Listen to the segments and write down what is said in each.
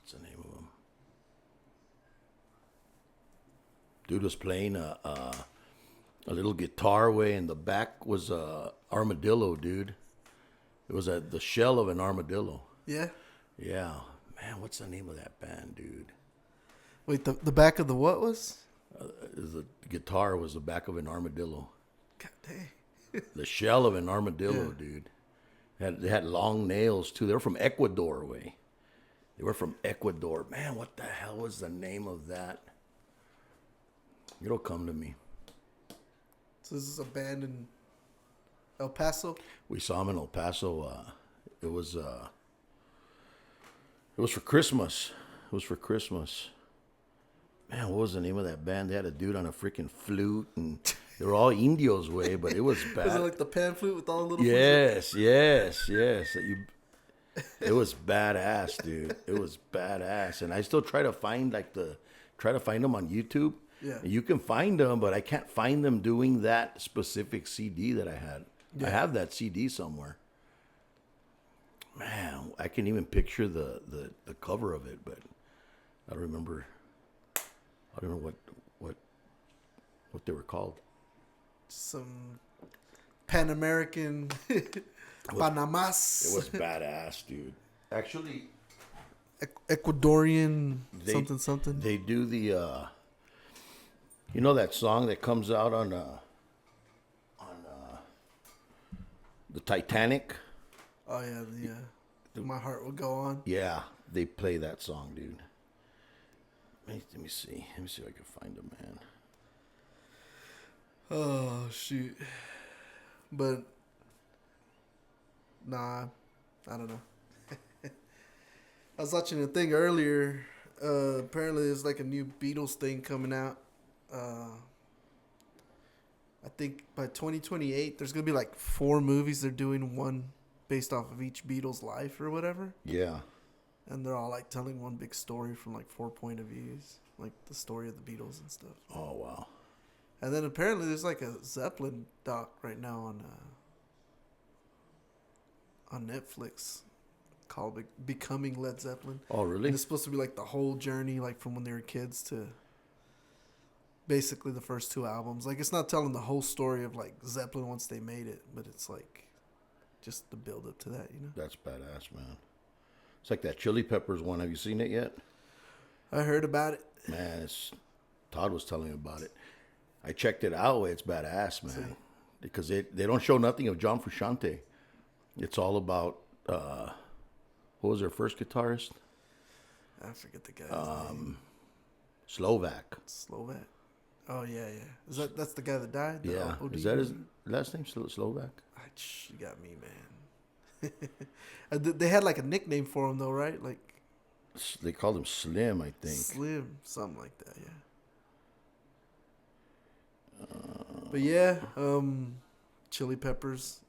what's the name of him? Dude was playing a little guitar way, and the back was a armadillo, dude. It was the shell of an armadillo. Yeah. Yeah, man, what's the name of that band, dude? Wait, the back of the what was? The guitar was the back of an armadillo. God dang. The shell of an armadillo, dude. They had long nails too. They were from Ecuador way. They were from Ecuador. Man, what the hell was the name of that? It'll come to me. So this is a band in El Paso? We saw them in El Paso. It was for Christmas. It was for Christmas. Man, what was the name of that band? They had a dude on a freaking flute, and they were all Indios way, but it was bad. Was it like the pan flute with all the little Yes. It was badass, dude. It was badass, and I still try to find them on YouTube. Yeah. And you can find them, but I can't find them doing that specific CD that I had. Yeah. I have that CD somewhere. Man, I can even picture the cover of it, but I don't remember what they were called. Some Pan American Panamas. It was badass, dude. Actually, Ecuadorian something. They do the you know that song that comes out on the Titanic? Oh yeah. My Heart Will Go On. Yeah, they play that song, dude. Let me see. Let me see if I can find them, man. Oh shoot. But nah, I don't know. I was watching a thing earlier. Apparently there's like a new Beatles thing coming out. I think by 2028 there's gonna be like 4 movies. They're doing one based off of each Beatles' life or whatever. Yeah. And they're all like telling one big story from like 4 point of views, like the story of the Beatles and stuff. Oh wow. And then apparently there's like a Zeppelin doc right now on Netflix called Becoming Led Zeppelin. Oh really? And it's supposed to be like the whole journey, like from when they were kids to basically the first 2 albums. Like it's not telling the whole story of like Zeppelin once they made it, but it's like just the build up to that, you know? That's badass, man. It's like that Chili Peppers one. Have you seen it yet? I heard about it. Man, Todd was telling me about it. I checked it out. It's badass, man. See? Because they don't show nothing of John Frusciante. It's all about what was their first guitarist? I forget the guy's name. Slovak. Oh yeah. That's the guy that died? The Yeah. OD? Is that his last name? Slovak? You got me, man. They had like a nickname for him though, right? Like They called him Slim, I think. Slim, something like that, yeah. But yeah, Chili Peppers.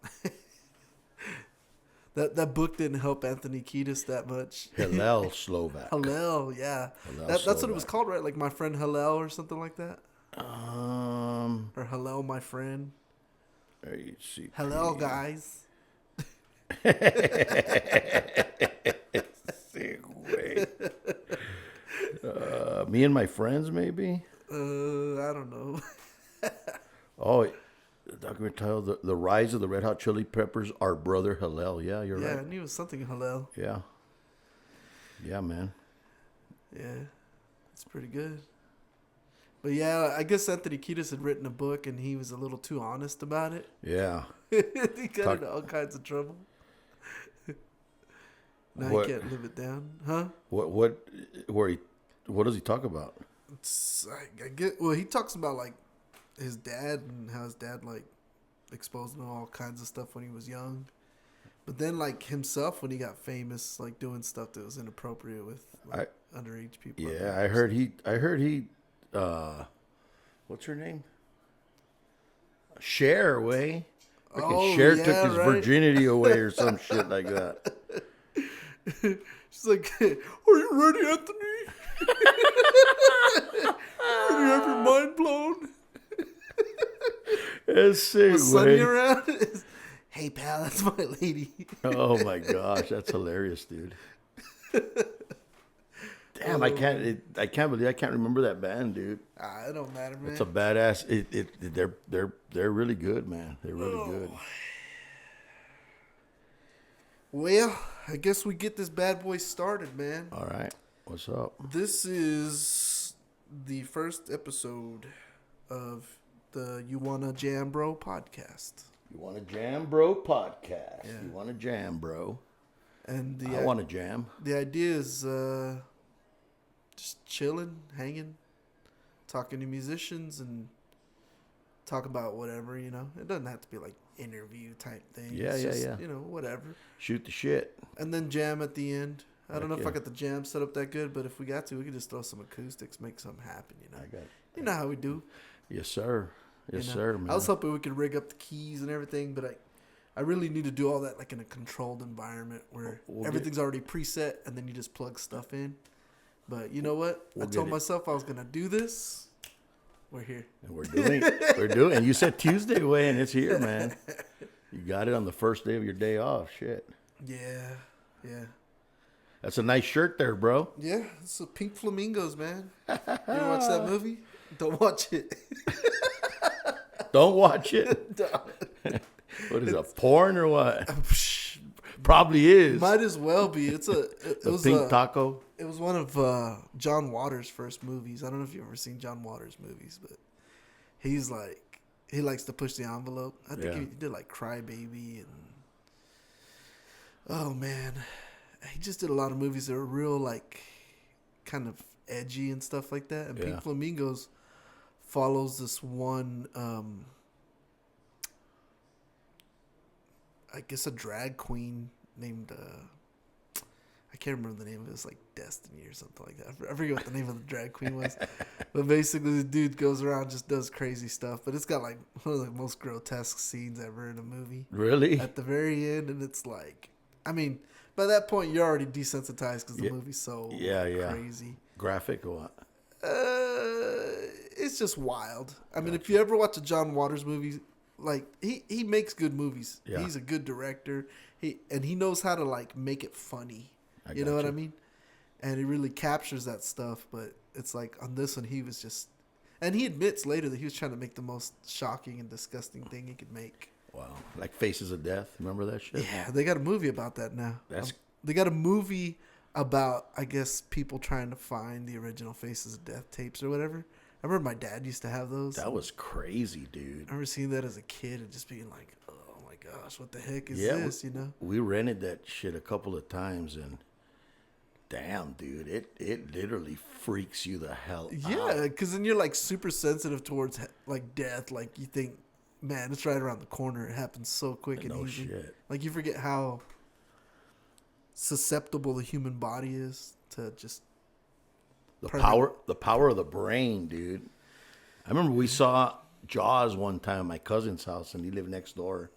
That book didn't help Anthony Kiedis that much. Hillel Slovak. Hillel, yeah. That's what it was called, right? Like My Friend Hillel or something like that? Or Hillel, My Friend. Hillel, guys. Me and My Friends, maybe? I don't know. Oh, documentary title, The Rise of the Red Hot Chili Peppers, Our Brother Hillel. Yeah, you're right. Yeah, I knew it was something Hillel. Yeah. Yeah, man. Yeah, it's pretty good. But yeah, I guess Anthony Kiedis had written a book and he was a little too honest about it. Yeah. He got into all kinds of trouble. Now he can't live it down, huh? What does he talk about? He talks about like his dad and how his dad like exposed him to all kinds of stuff when he was young. But then like himself when he got famous, like doing stuff that was inappropriate with like, underage people. Yeah, I heard he what's her name? Cher way. Cher took his virginity away or some shit like that. She's like, "Are you ready, Anthony? Ready to have your mind blown?" It's sick, was Sonny around? Hey, pal, that's my lady. Oh my gosh, that's hilarious, dude. Damn, I can't believe I can't remember that band, dude. It don't matter, man. It's a badass. They're really good, man. They're really good. Well, I guess we get this bad boy started, man. All right, what's up? This is the first episode of the You Wanna Jam Bro podcast. You want a jam, bro? Podcast. Yeah. You want a jam, bro? And I want a jam. The idea is just chilling, hanging, talking to musicians, and talk about whatever, you know. It doesn't have to be like interview type thing. Yeah, it's just, yeah. You know, whatever. Shoot the shit. And then jam at the end. I don't know if Yeah. I got the jam set up that good, but if we got to, we could just throw some acoustics, make something happen, you know. You know how we do. Yes, sir. Yes, you know? sir, man. I was hoping we could rig up the keys and everything, but I really need to do all that like in a controlled environment where everything's already preset and then you just plug stuff in. But you know what? I told myself I was going to do this. We're here. And we're doing it. You said Tuesday, way, and it's here, man. You got it on the first day of your day off. Shit. Yeah. That's a nice shirt there, bro. Yeah, it's a Pink Flamingos, man. You ever watch that movie? Don't watch it. Don't watch it. What is it, porn or what? Probably is. Might as well be. It was Pink Taco. It was one of John Waters' first movies. I don't know if you've ever seen John Waters' movies, but he likes to push the envelope. I think he did like Cry Baby and oh man, he just did a lot of movies that were real like kind of edgy and stuff like that. And Pink Flamingos follows this one, I guess a drag queen named, I can't remember the name of it. It's like Destiny or something like that. I forget what the name of the drag queen was. But basically the dude goes around, just does crazy stuff. But it's got like one of the most grotesque scenes ever in a movie. Really? At the very end. And it's like, I mean, by that point you're already desensitized because the movie's so crazy. Graphic or what? It's just wild. I mean, if you ever watch a John Waters movie, like he makes good movies. Yeah. He's a good director. He knows how to like make it funny. You know what I mean? And he really captures that stuff. But it's like on this one, he was just, and he admits later that he was trying to make the most shocking and disgusting thing he could make. Wow, like Faces of Death. Remember that shit? Yeah, they got a movie about that now. They got a movie about, I guess, people trying to find the original Faces of Death tapes or whatever. I remember my dad used to have those. That was crazy, dude. I remember seeing that as a kid and just being like, oh my gosh, what the heck is this, you know? We rented that shit a couple of times and damn, dude, it literally freaks you the hell out. Yeah, because then you're like super sensitive towards like death. Like you think, man, it's right around the corner. It happens so quick and easy. Shit. Like you forget how susceptible the human body is to just the power of the brain, dude. I remember we saw Jaws one time at my cousin's house, and he lived next door.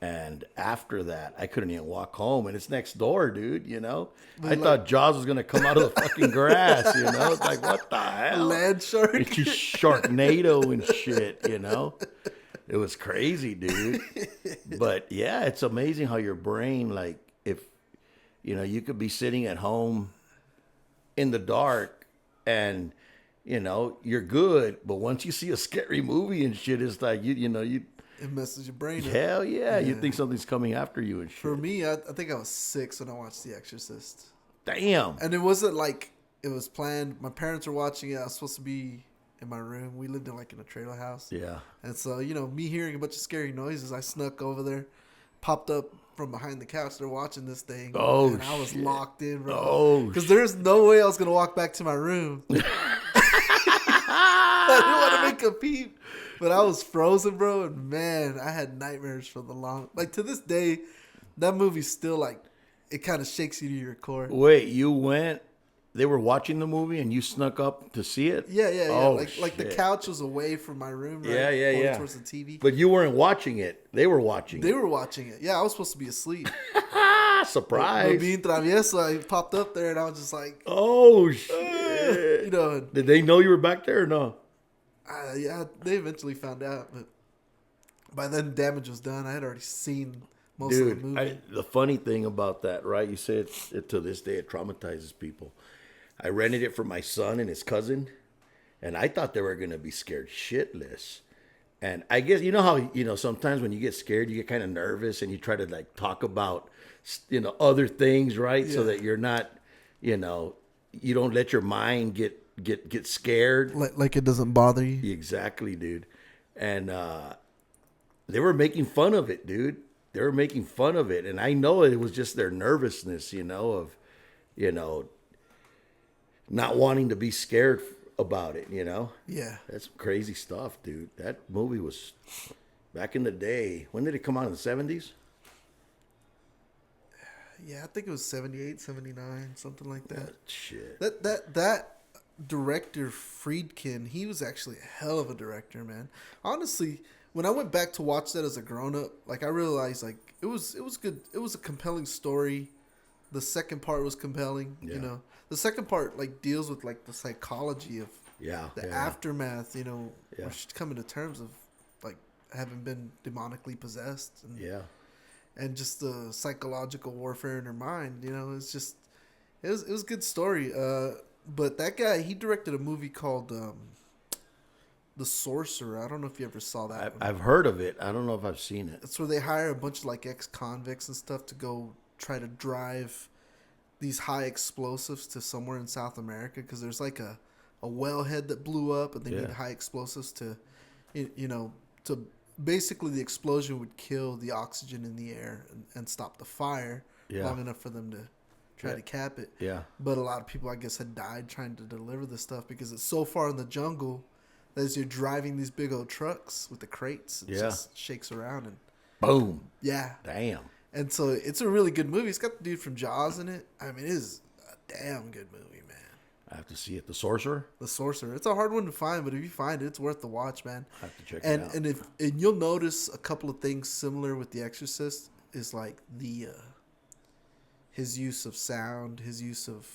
And after that, I couldn't even walk home, and it's next door, dude. You know, I thought Jaws was gonna come out of the fucking grass. You know, it's like what the hell? Land shark, it's just Sharknado and shit. You know, it was crazy, dude. But yeah, it's amazing how your brain, like, if you know, you could be sitting at home in the dark, and you know you're good, but once you see a scary movie and shit, it's like you. It messes your brain up. Hell yeah. You think something's coming after you and shit. For me, I think I was 6 when I watched The Exorcist. Damn. And it wasn't like it was planned. My parents were watching it. I was supposed to be in my room. We lived in like in a trailer house. Yeah. And so, you know, me hearing a bunch of scary noises, I snuck over there, popped up from behind the couch. They're watching this thing. Oh, and I was locked in, bro. Oh, because there's no way I was going to walk back to my room. I didn't want to make a peep. But I was frozen, bro, and man, I had nightmares for the long. Like to this day, that movie's still like, it kind of shakes you to your core. Wait, you went? They were watching the movie and you snuck up to see it? Yeah. Oh, like the couch was away from my room, right? Yeah. Towards the TV. But you weren't watching it. They were watching it. They were watching it. Yeah, I was supposed to be asleep. Surprise. But being travieso, I popped up there and I was just like, oh shit. You know. Did they know you were back there or no? Yeah, they eventually found out, but by then damage was done. I had already seen most of the movie. The funny thing about that, right? You said it to this day, it traumatizes people. I rented it for my son and his cousin, and I thought they were gonna be scared shitless. And I guess you know how sometimes when you get scared, you get kind of nervous and you try to like talk about other things, right? So that you're not, you don't let your mind get scared. Like it doesn't bother you. Exactly, dude. And they were making fun of it, dude. They were making fun of it, and I know it was just their nervousness, of not wanting to be scared about it, Yeah. That's crazy stuff, dude. That movie was back in the day. When did it come out? In the 70s? Yeah, I think it was 78, 79, something like that. Shit. That director Friedkin, he was actually a hell of a director, man. Honestly, when I went back to watch that as a grown up, like I realized like it was good. It was a compelling story. The second part was compelling, The second part like deals with like the psychology of the aftermath, where she's coming to terms of like having been demonically possessed and just the psychological warfare in her mind, it's just it was a good story. But that guy, he directed a movie called The Sorcerer. I don't know if you ever saw that one. I've heard of it. I don't know if I've seen it. It's where they hire a bunch of like ex-convicts and stuff to go try to drive these high explosives to somewhere in South America because there's like a wellhead that blew up and they need high explosives to, to basically the explosion would kill the oxygen in the air and stop the fire long enough for them to try to cap it. Yeah. But a lot of people, I guess, had died trying to deliver this stuff because it's so far in the jungle that as you're driving these big old trucks with the crates, it just shakes around and boom. Yeah. Damn. And so it's a really good movie. It's got the dude from Jaws in it. I mean, it is a damn good movie, man. I have to see it. The Sorcerer? The Sorcerer. It's a hard one to find, but if you find it, it's worth the watch, man. I have to check it out. And you'll notice a couple of things similar with The Exorcist is like his use of sound, his use of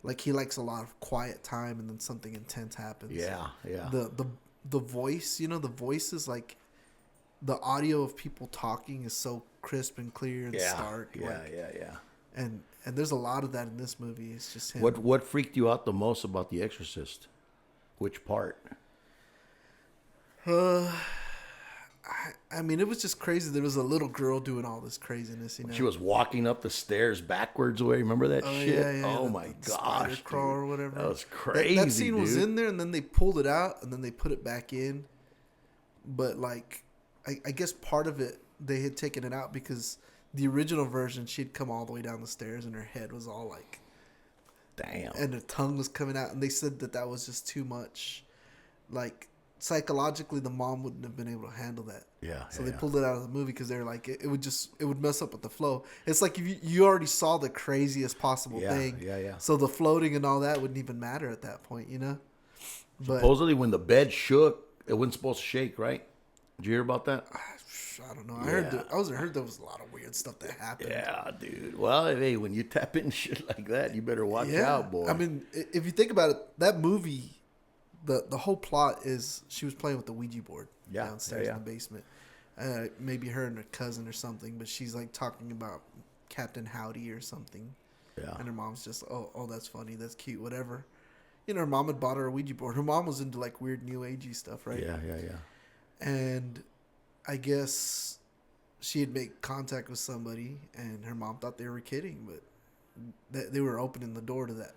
like he likes a lot of quiet time and then something intense happens. Yeah. The voice, the voice is like the audio of people talking is so crisp and clear and stark. Yeah. And there's a lot of that in this movie. It's just him. What freaked you out the most about The Exorcist? Which part? I mean, it was just crazy. There was a little girl doing all this craziness, She was walking up the stairs backwards away. Remember that shit? Yeah. Oh my gosh, spider crawl or whatever. That was crazy. That scene was in there, and then they pulled it out, and then they put it back in. But like, I guess part of it they had taken it out because the original version she'd come all the way down the stairs, and her head was all like, damn, and her tongue was coming out, and they said that was just too much, like. Psychologically, the mom wouldn't have been able to handle that. Yeah. So they pulled it out of the movie because they're like, it would mess up with the flow. It's like if you already saw the craziest possible thing. Yeah. So the floating and all that wouldn't even matter at that point, But supposedly, when the bed shook, it wasn't supposed to shake, right? Did you hear about that? I don't know. I heard there was a lot of weird stuff that happened. Yeah, dude. Well, hey, when you tap into shit like that, you better watch out, boy. I mean, if you think about it, that movie. The whole plot is she was playing with the Ouija board downstairs in the basement. Maybe her and her cousin or something, but she's like talking about Captain Howdy or something. Yeah. And her mom's just, oh, that's funny, that's cute, whatever. Her mom had bought her a Ouija board. Her mom was into like weird new agey stuff, right? Yeah. And I guess she had made contact with somebody, and her mom thought they were kidding, but they were opening the door to that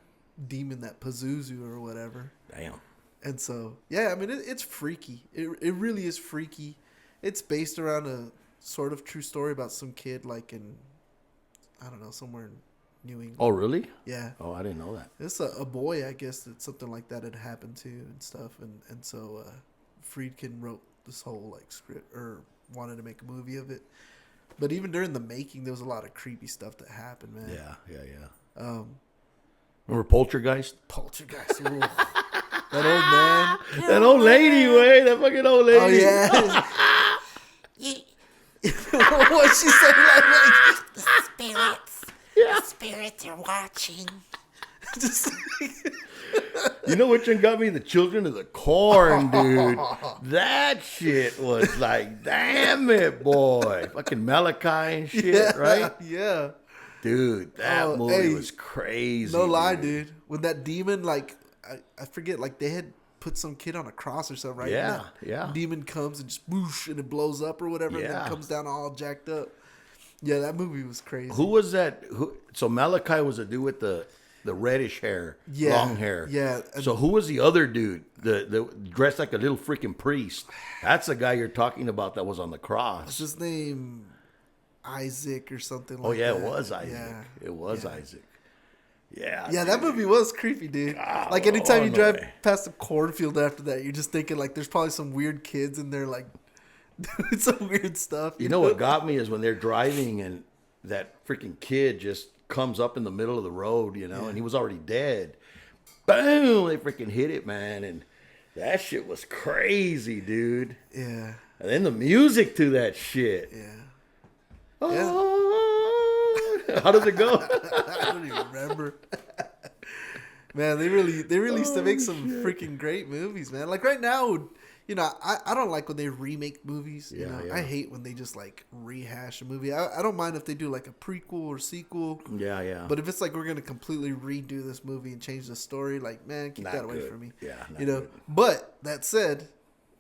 demon, that Pazuzu or whatever. Damn. And so, I mean, it's freaky. It really is freaky. It's based around a sort of true story about some kid, like in, I don't know, somewhere in New England. Oh, really? Yeah. Oh, I didn't know that. It's a boy, I guess, that something like that had happened to and stuff. And so Friedkin wrote this whole, like, script, or wanted to make a movie of it. But even during the making, there was a lot of creepy stuff that happened, man. Yeah. Remember Poltergeist? Poltergeist. That old man. That old lady, way. That fucking old lady. Oh, yeah. What'd she say? Like, the spirits. Yeah. The spirits are watching. You know which one got me? The Children of the Corn, dude. That shit was like, damn it, boy. Fucking Malachi and shit, right? Yeah. Dude, that movie was crazy. No lie, dude. When that demon, like, I forget, like, they had put some kid on a cross or something, right? Yeah, and yeah. Demon comes and just whoosh, and it blows up or whatever, and then comes down all jacked up. Yeah, that movie was crazy. Who was that? So Malachi was a dude with the reddish hair, long hair. Yeah. So who was the other dude? The dressed like a little freaking priest. That's the guy you're talking about that was on the cross. What's his name? Isaac or something like that. Oh yeah, it was Isaac. Yeah. It was Isaac. Yeah. Yeah, that movie was creepy, dude. God, like anytime you drive way. past a cornfield after that, you're just thinking like there's probably some weird kids in there like doing some weird stuff. You know what got me is when they're driving and that freaking kid just comes up in the middle of the road, and he was already dead. Boom! They freaking hit it, man, and that shit was crazy, dude. Yeah. And then the music to that shit. Yeah. Oh, how does it go? I don't even remember. Man, they really used to make some freaking great movies, man. Like right now, I don't like when they remake movies. Yeah. I hate when they just like rehash a movie. I don't mind if they do like a prequel or sequel. Yeah. But if it's like we're gonna completely redo this movie and change the story, like man, keep Not that away good. from me. Yeah, not Good. But that said,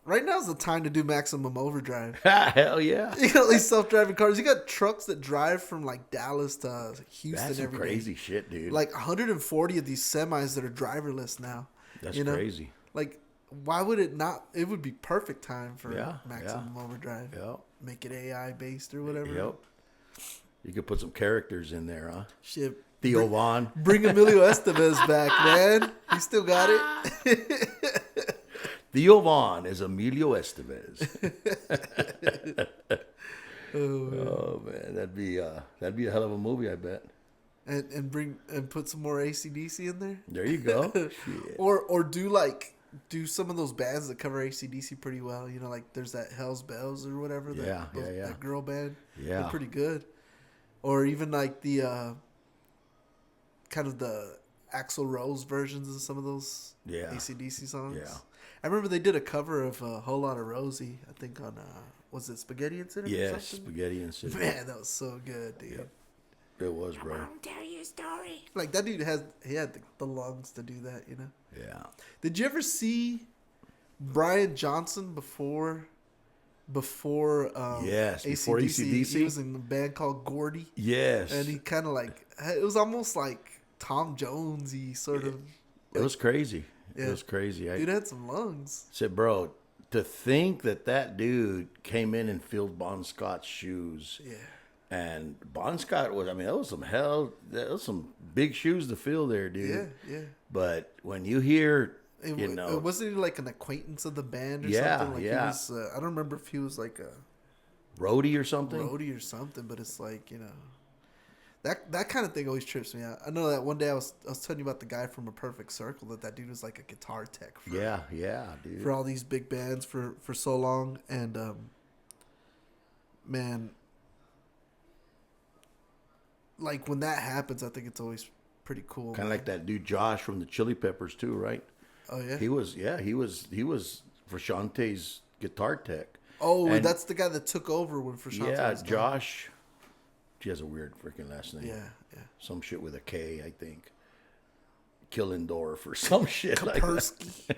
right now's the time to do maximum overdrive. Hell yeah. You got these self-driving cars. You got trucks that drive from like Dallas to Houston That's some every day. crazy shit, dude. Like 140 of these semis that are driverless now. That's crazy. Like, why would it not? It would be perfect time for Yeah, maximum overdrive. Yep. Make it AI based or whatever. Yep. You could put some characters in there, huh? Shit. Theo Vaughn. Bring Emilio Estevez back, man. He still got it. Theo Vaughn is Emilio Estevez. Oh man, that'd be a hell of a movie, I bet. And put some more AC/DC in there. There you go. Shit. Or do some of those bands that cover AC/DC pretty well. Like there's that Hell's Bells or whatever. That girl band. Yeah. They're pretty good. Or even like the kind of the Axl Rose versions of some of those AC/DC songs. Yeah. I remember they did a cover of a Whole Lot of Rosie, I think on, was it Spaghetti Incident? or Yes, something? Spaghetti Incident. Man, that was so good, dude. Yep. It was, bro. I'll tell you a story. Like that dude had the lungs to do that, Yeah. Did you ever see Brian Johnson before Yes, before AC/DC? AC/DC? He was in a band called Gordy. Yes. And he kind of like, it was almost like Tom Jones-y sort of. It was crazy. Yeah. It was crazy. Dude had some lungs. Said, bro, to think that dude came in and filled Bon Scott's shoes. Yeah. And Bon Scott that was some big shoes to fill there, dude. Yeah. But when you hear, Wasn't he like an acquaintance of the band or Yeah, something? Like yeah. He was, I don't remember if he was like a roadie or something. roadie or something, but it's like, that kind of thing always trips me out. I know that one day I was telling you about the guy from A Perfect Circle, that dude was like a guitar tech for, Yeah, dude. for all these big bands for so long. And, man, like when that happens, I think it's always pretty cool. Kind of like that dude Josh from the Chili Peppers too, right? Oh yeah. He was Frusciante's guitar tech. Oh, And- that's the guy that took over when Frusciante Yeah, was gone. Josh. He has a weird freaking last name. Yeah. Some shit with a K, I think. Killendorf or some shit like that. Persky.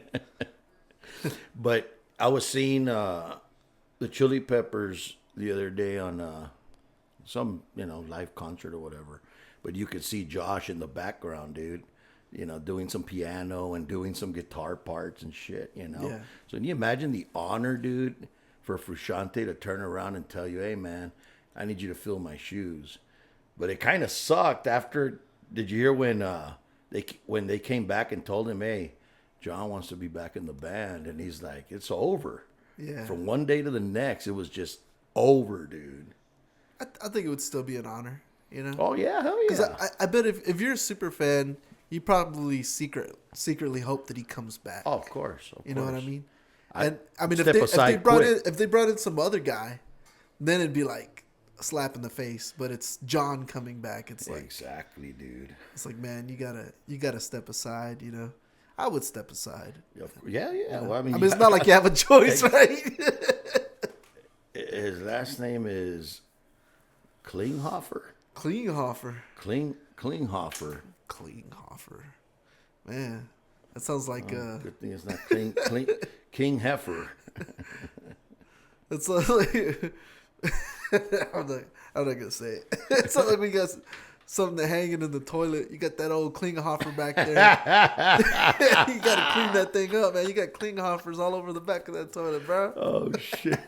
But I was seeing the Chili Peppers the other day on some live concert or whatever. But you could see Josh in the background, dude. Doing some piano and doing some guitar parts and shit. Yeah. So can you imagine the honor, dude, for Frusciante to turn around and tell you, "Hey, man, I need you to fill my shoes." But it kind of sucked after. Did you hear when they came back and told him, "Hey, John wants to be back in the band," and he's like, "It's over." Yeah. From one day to the next, it was just over, dude. I think it would still be an honor, Oh yeah, hell Because yeah. I bet if you're a super fan, you probably secretly hope that he comes back. Oh, of course. You know what I mean? I'd And I mean, step aside if they brought in some other guy, then it'd be like a slap in the face. But it's John coming back. It's like Exactly, dude. it's like, man, you gotta step aside. I would step aside. Yeah. Well, I mean, I mean, it's not like you have a choice, right? his last name is Klinghoffer. Klinghoffer. Klinghofer. Klinghoffer. Man, that sounds like Good thing it's not King Heifer. it's like I'm not gonna say it. It sounds like we got something hanging in the toilet. You got that old Klinghoffer back there. You gotta clean that thing up, man. You got Klinghoffers all over the back of that toilet, bro. Oh shit!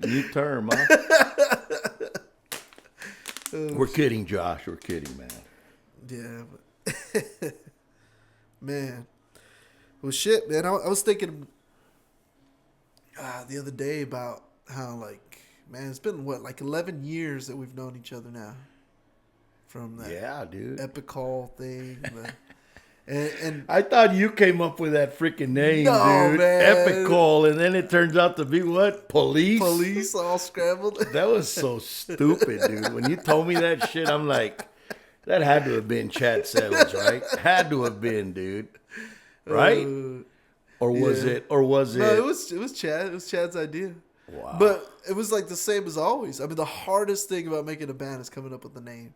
New term, huh? We're kidding, Josh. We're kidding, man. Yeah, but man. Well, shit, man. I was thinking the other day about how, like, man, it's been like 11 years that we've known each other now. From that dude. Epic Call thing. And I thought you came up with that freaking name, No, dude. man. Epic Call, and then it turns out to be what? Police all scrambled. That was so stupid, dude. When you told me that shit, I'm like, that had to have been Chad Sellers, right? Had to have been, dude. Right? Or was it? No, it was Chad. It was Chad's idea. Wow. But it was like the same as always. I mean, the hardest thing about making a band is coming up with the name.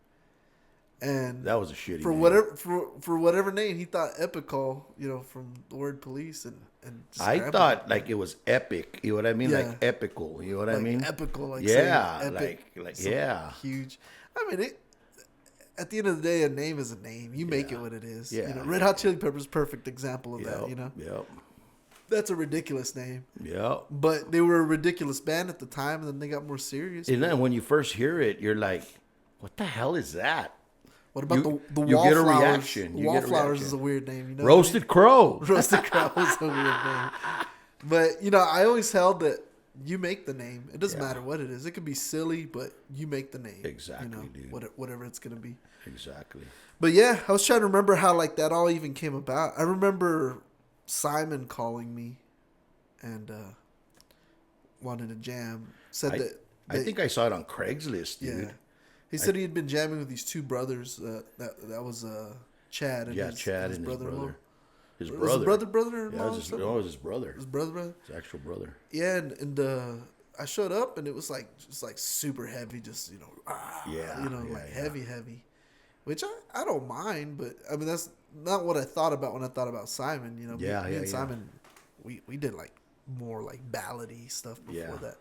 And that was a shitty for name. whatever name he thought Epic Call, from the word police and I thought like it was epic. You know what I mean? Yeah. Like epical. You know what I mean? Epical, like yeah, saying epic, like yeah. huge. I mean, at the end of the day, a name is a name. You make it what it is. Yeah. Red Hot Chili Peppers, perfect example of that. Yep. That's a ridiculous name. Yep. But they were a ridiculous band at the time, and then they got more serious. And then when you first hear it, you're like, "What the hell is that?" What about the you get a Wallflowers? reaction. You get a Wallflowers reaction. is a weird name. Roasted Crow. Roasted Crow is a weird name. But, I always held that you make the name. It doesn't matter what it is. It could be silly, but you make the name. Exactly, dude. Whatever it's going to be. Exactly. But, yeah, I was trying to remember how, like, that all even came about. I remember Simon calling me and wanted to jam. I think I saw it on Craigslist, dude. Yeah. He said he had been jamming with these two brothers. That was Chad and Chad his and brother-in-law. His Was it brother. brother-in-law? Yeah, it was his brother. His brother? His actual brother. Yeah, and I showed up and it was like just like super heavy, just heavy, which I don't mind, but I mean that's not what I thought about when I thought about Simon. Me and Simon, we did like more like ballady stuff before that.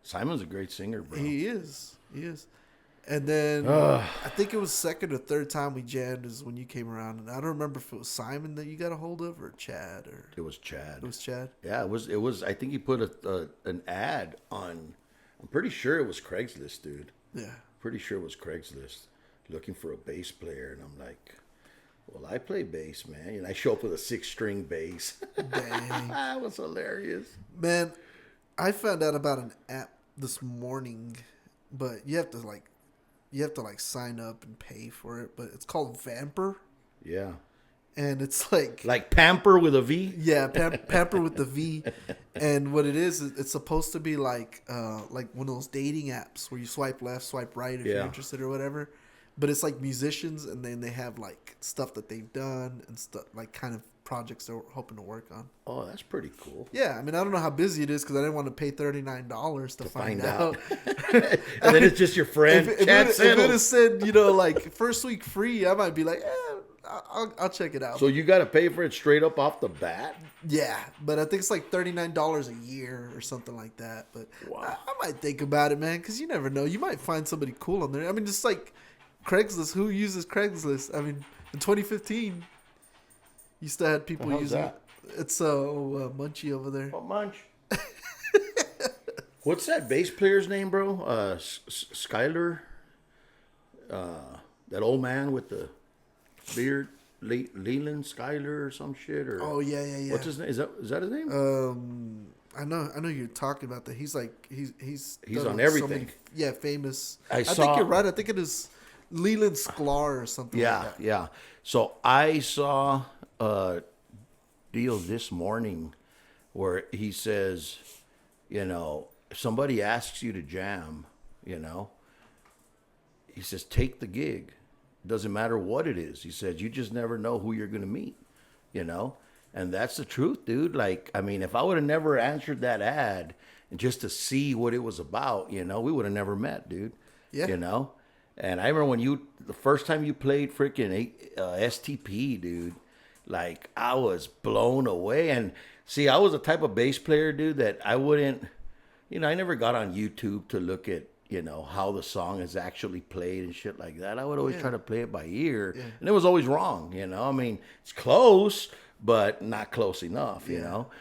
Simon's a great singer, bro. He is. And then I think it was second or third time we jammed is when you came around, and I don't remember if it was Simon that you got a hold of or Chad or It was Chad. it was Chad. Yeah, it was. I think he put an ad on. I'm pretty sure it was Craigslist, dude. Yeah. Pretty sure it was Craigslist, looking for a bass player, and I'm like, well, I play bass, man, and I show up with a 6-string bass. Dang. That was hilarious. Man, I found out about an app this morning, but you have to sign up and pay for it, but it's called Vamper. Yeah. And it's like Pamper with a V? Yeah, Pamper with the V. And what it is, it's supposed to be like one of those dating apps where you swipe left, swipe right if you're interested or whatever. But it's like musicians, and then they have like stuff that they've done and stuff like kind of projects they're hoping to work on. Oh, that's pretty cool. Yeah, I mean, I don't know how busy it is because I didn't want to pay $39 to find out. And then it's just your friend. If it would have said, like first week free, I might be like, I'll check it out. So you got to pay for it straight up off the bat? Yeah, but I think it's like $39 a year or something like that. But wow. I might think about it, man, because you never know. You might find somebody cool on there. I mean, just like Craigslist. Who uses Craigslist? I mean, in 2015, you still had people using it. It's Munchie over there. Oh, Munch. What's that bass player's name, bro? Skyler? That old man with the beard? Leland Skyler or some shit? Or Oh, yeah. what's his name? Is that his name? I know you're talking about that. He's like he's on everything. Famous. I think you're right. I think it is Leland Sklar or something like that. Yeah. So I saw a deal this morning where he says, if somebody asks you to jam, he says, take the gig. Doesn't matter what it is. He says, you just never know who you're going to meet, And that's the truth, dude. Like, I mean, if I would have never answered that ad and just to see what it was about, we would have never met, dude. Yeah. You know? And I remember the first time you played freaking STP, dude, like I was blown away. And see, I was the type of bass player, dude, that I wouldn't, I never got on YouTube to look at, how the song is actually played and shit like that. I would always try to play it by ear. Yeah. And it was always wrong, I mean, it's close, but not close enough, you know?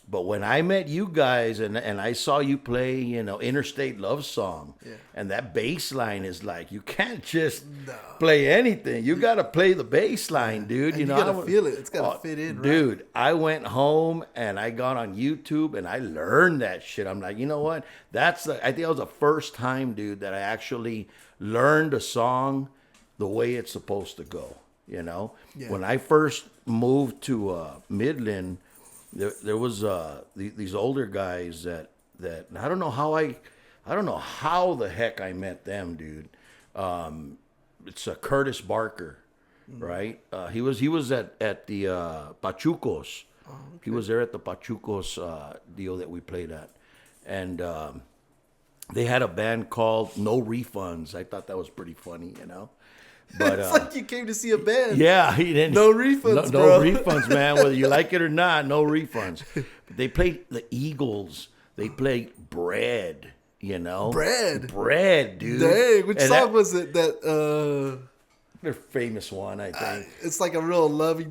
But when I met you guys and I saw you play, Interstate Love Song, and that bass line is like, you can't just play anything. You got to play the bass line, dude. And you got to feel it. It's got to fit in, right? Dude, I went home and I got on YouTube and I learned that shit. I'm like, you know what? I think that was the first time, dude, that I actually learned a song the way it's supposed to go, Yeah. When I first moved to Midland, there was these older guys that I don't know how the heck I met them, dude. It's Curtis Barker, right? He was at the Pachucos. Oh, okay. He was there at the Pachucos deal that we played at, and they had a band called No Refunds. I thought that was pretty funny, But, it's like you came to see a band. Yeah, he didn't. No refunds, no bro. refunds, man. Whether you like it or not, no refunds. But they played the Eagles. They played Bread. Bread, dude. Dang, which song was it? That their famous one, I think. it's like a real lovey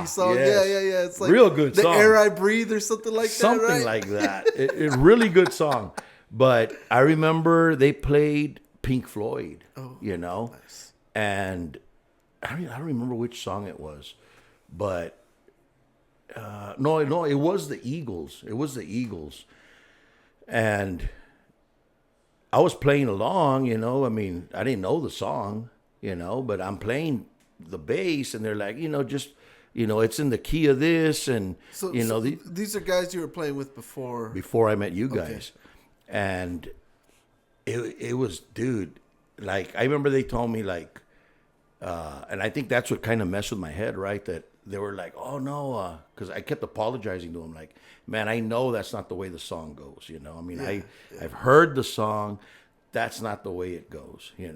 song. Yes. Yeah. It's like real good The song. Air I Breathe or something like Something that, right? like that. It really good song. But I remember they played Pink Floyd. Nice. And I don't remember which song it was, but no, it was the Eagles. It was the Eagles, and I was playing along. I mean, I didn't know the song, but I'm playing the bass, and they're like, it's in the key of this, and So these are guys you were playing with before I met you guys, and it was, dude. Like, I remember they told me, like, and I think that's what kind of messed with my head, right? That they were like, oh, no, because I kept apologizing to them, like, man, I know that's not the way the song goes, I mean, I've heard the song. That's not the way it goes, It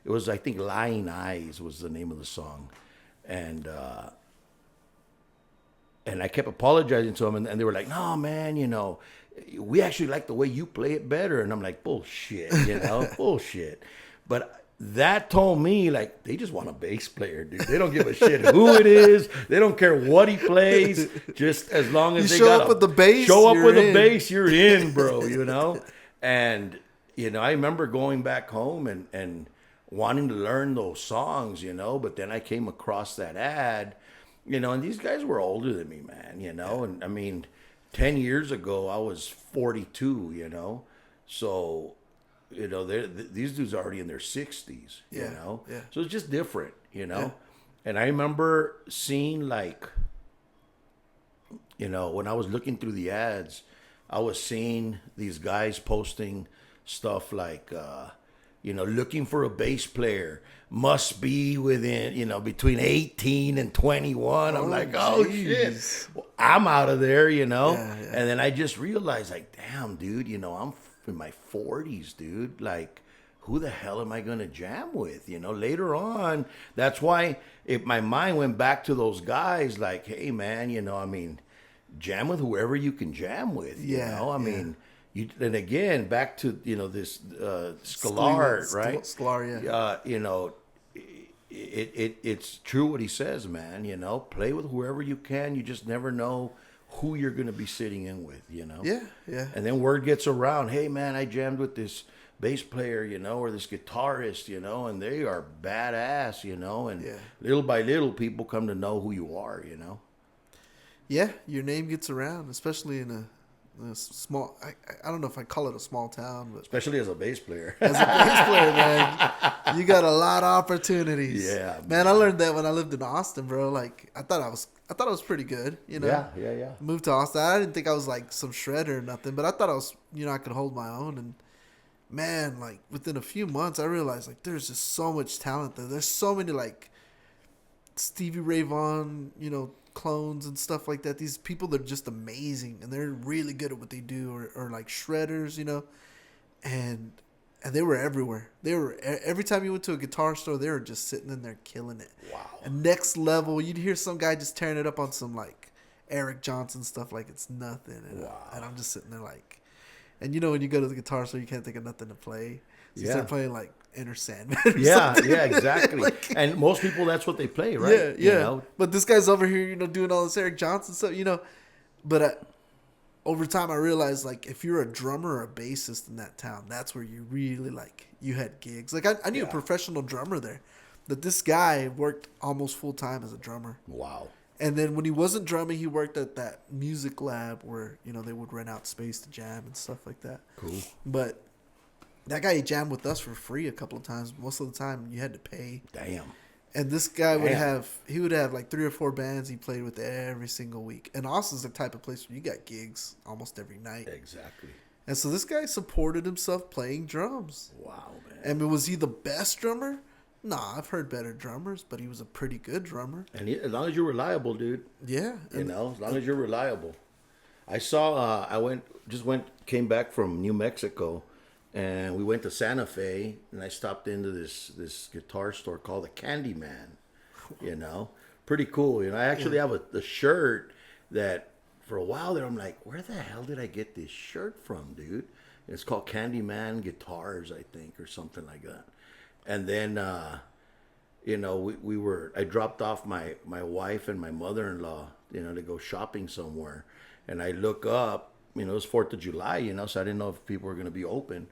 was, I think, Lying Eyes was the name of the song. And I kept apologizing to them, and they were like, no, man, we actually like the way you play it better. And I'm like, bullshit, bullshit. But that told me, like, they just want a bass player, dude. They don't give a shit who it is. They don't care what he plays. Just as long as you show up with the bass, you're in, bro, And, I remember going back home and wanting to learn those songs, but then I came across that ad, and these guys were older than me, man, and I mean, 10 years ago, I was 42, so... these dudes are already in their 60s, Yeah. So it's just different, Yeah. And I remember seeing, like, when I was looking through the ads, I was seeing these guys posting stuff like, looking for a bass player, must be within, between 18 and 21. I'm like, oh, shit. Well, I'm out of there, And then I just realized, like, damn, dude, I'm in my 40s, dude. Like, who the hell am I going to jam with? Later on, that's why my mind went back to those guys like, hey, man, I mean, jam with whoever you can jam with, I mean, and again, back to, this Sklar, right? Sklar, yeah. It's true what he says, man, play with whoever you can. You just never know who you're going to be sitting in with, Yeah. And then word gets around, hey, man, I jammed with this bass player, or this guitarist, and they are badass, and little by little, people come to know who you are, Yeah, your name gets around, especially in a small, I don't know if I call it a small town, but... Especially as a bass player. As a bass player, man, you got a lot of opportunities. Yeah. Man, I learned that when I lived in Austin, bro. Like, I thought I was pretty good, Yeah. Moved to Austin. I didn't think I was like some shredder or nothing, but I thought I was, I could hold my own. And man, like within a few months, I realized like there's just so much talent there. There's so many like Stevie Ray Vaughan, clones and stuff like that. These people, they're just amazing and they're really good at what they do, or like shredders, and And they were everywhere. Every time you went to a guitar store, they were just sitting in there killing it. Wow. And next level, you'd hear some guy just tearing it up on some like Eric Johnson stuff like it's nothing. And I'm just sitting there like, and you know when you go to the guitar store, you can't think of nothing to play. So you start playing like Enter Sandman. Yeah, exactly. Like, and most people, that's what they play, right? Yeah, yeah. You know? But this guy's over here, doing all this Eric Johnson stuff, But over time, I realized, like, if you're a drummer or a bassist in that town, that's where you really, like, you had gigs. Like, I knew a professional drummer there. That this guy worked almost full-time as a drummer. Wow. And then when he wasn't drumming, he worked at that music lab where, they would rent out space to jam and stuff like that. Cool. But that guy jammed with us for free a couple of times. Most of the time, you had to pay. Damn. And this guy would have like 3 or 4 bands he played with every single week. And Austin's the type of place where you got gigs almost every night. Exactly. And so this guy supported himself playing drums. Wow, man. I mean, was he the best drummer? Nah, I've heard better drummers, but he was a pretty good drummer. And as long as you're reliable, dude. Yeah. As long as you're reliable. I saw, came back from New Mexico, and we went to Santa Fe, and I stopped into this guitar store called the Candyman. Pretty cool. I actually have a shirt that for a while there I'm like, where the hell did I get this shirt from, dude? And it's called Candyman Guitars, I think, or something like that. And then, I dropped off my wife and my mother-in-law, to go shopping somewhere. And I look up, it was 4th of July, so I didn't know if people were going to be open.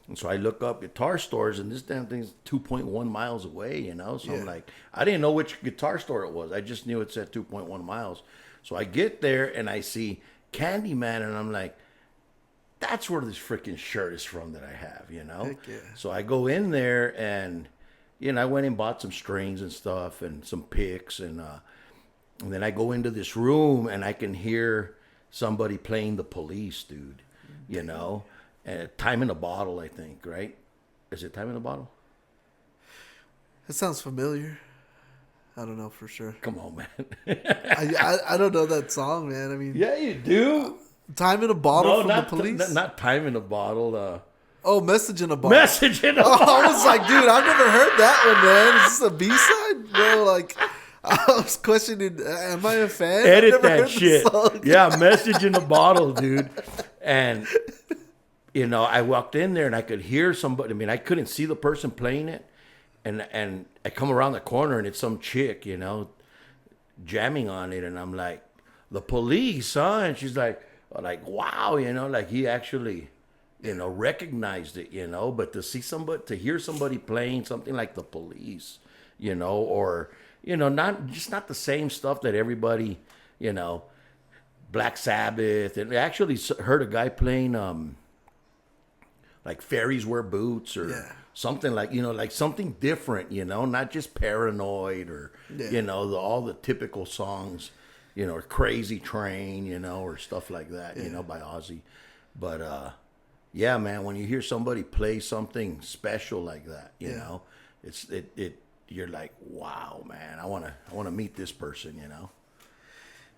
And so I look up guitar stores, and this damn thing's 2.1 miles away, So I'm like, I didn't know which guitar store it was. I just knew it said 2.1 miles. So I get there, and I see Candyman, and I'm like, that's where this freaking shirt is from that I have, Heck yeah. So I go in there, and, I went and bought some strings and stuff and some picks, and then I go into this room, and I can hear somebody playing The Police, dude, Time in a Bottle, I think, right? Is it Time in a Bottle? It sounds familiar. I don't know for sure. Come on, man. I don't know that song, man. I mean, yeah, you do. Time in a Bottle from The Police? Not Time in a Bottle. Message in a Bottle. Message in a Bottle. I was like, dude, I've never heard that one, man. Is this a B-side? Bro, like, I was questioning, am I a fan? Edit that shit. Yeah, Message in a Bottle, dude. And, I walked in there and I could hear somebody. I mean, I couldn't see the person playing it. And I come around the corner and it's some chick, jamming on it. And I'm like, The Police, huh? And she's like, wow, like he actually, recognized it, but to hear somebody playing something like The Police, or, not the same stuff that everybody, Black Sabbath. And I actually heard a guy playing, like Fairies Wear Boots or something like, like something different, not just Paranoid or, all the typical songs. Or Crazy Train, or stuff like that, by Ozzy. But, yeah, man, when you hear somebody play something special like that, you're like, wow, man, I want to meet this person,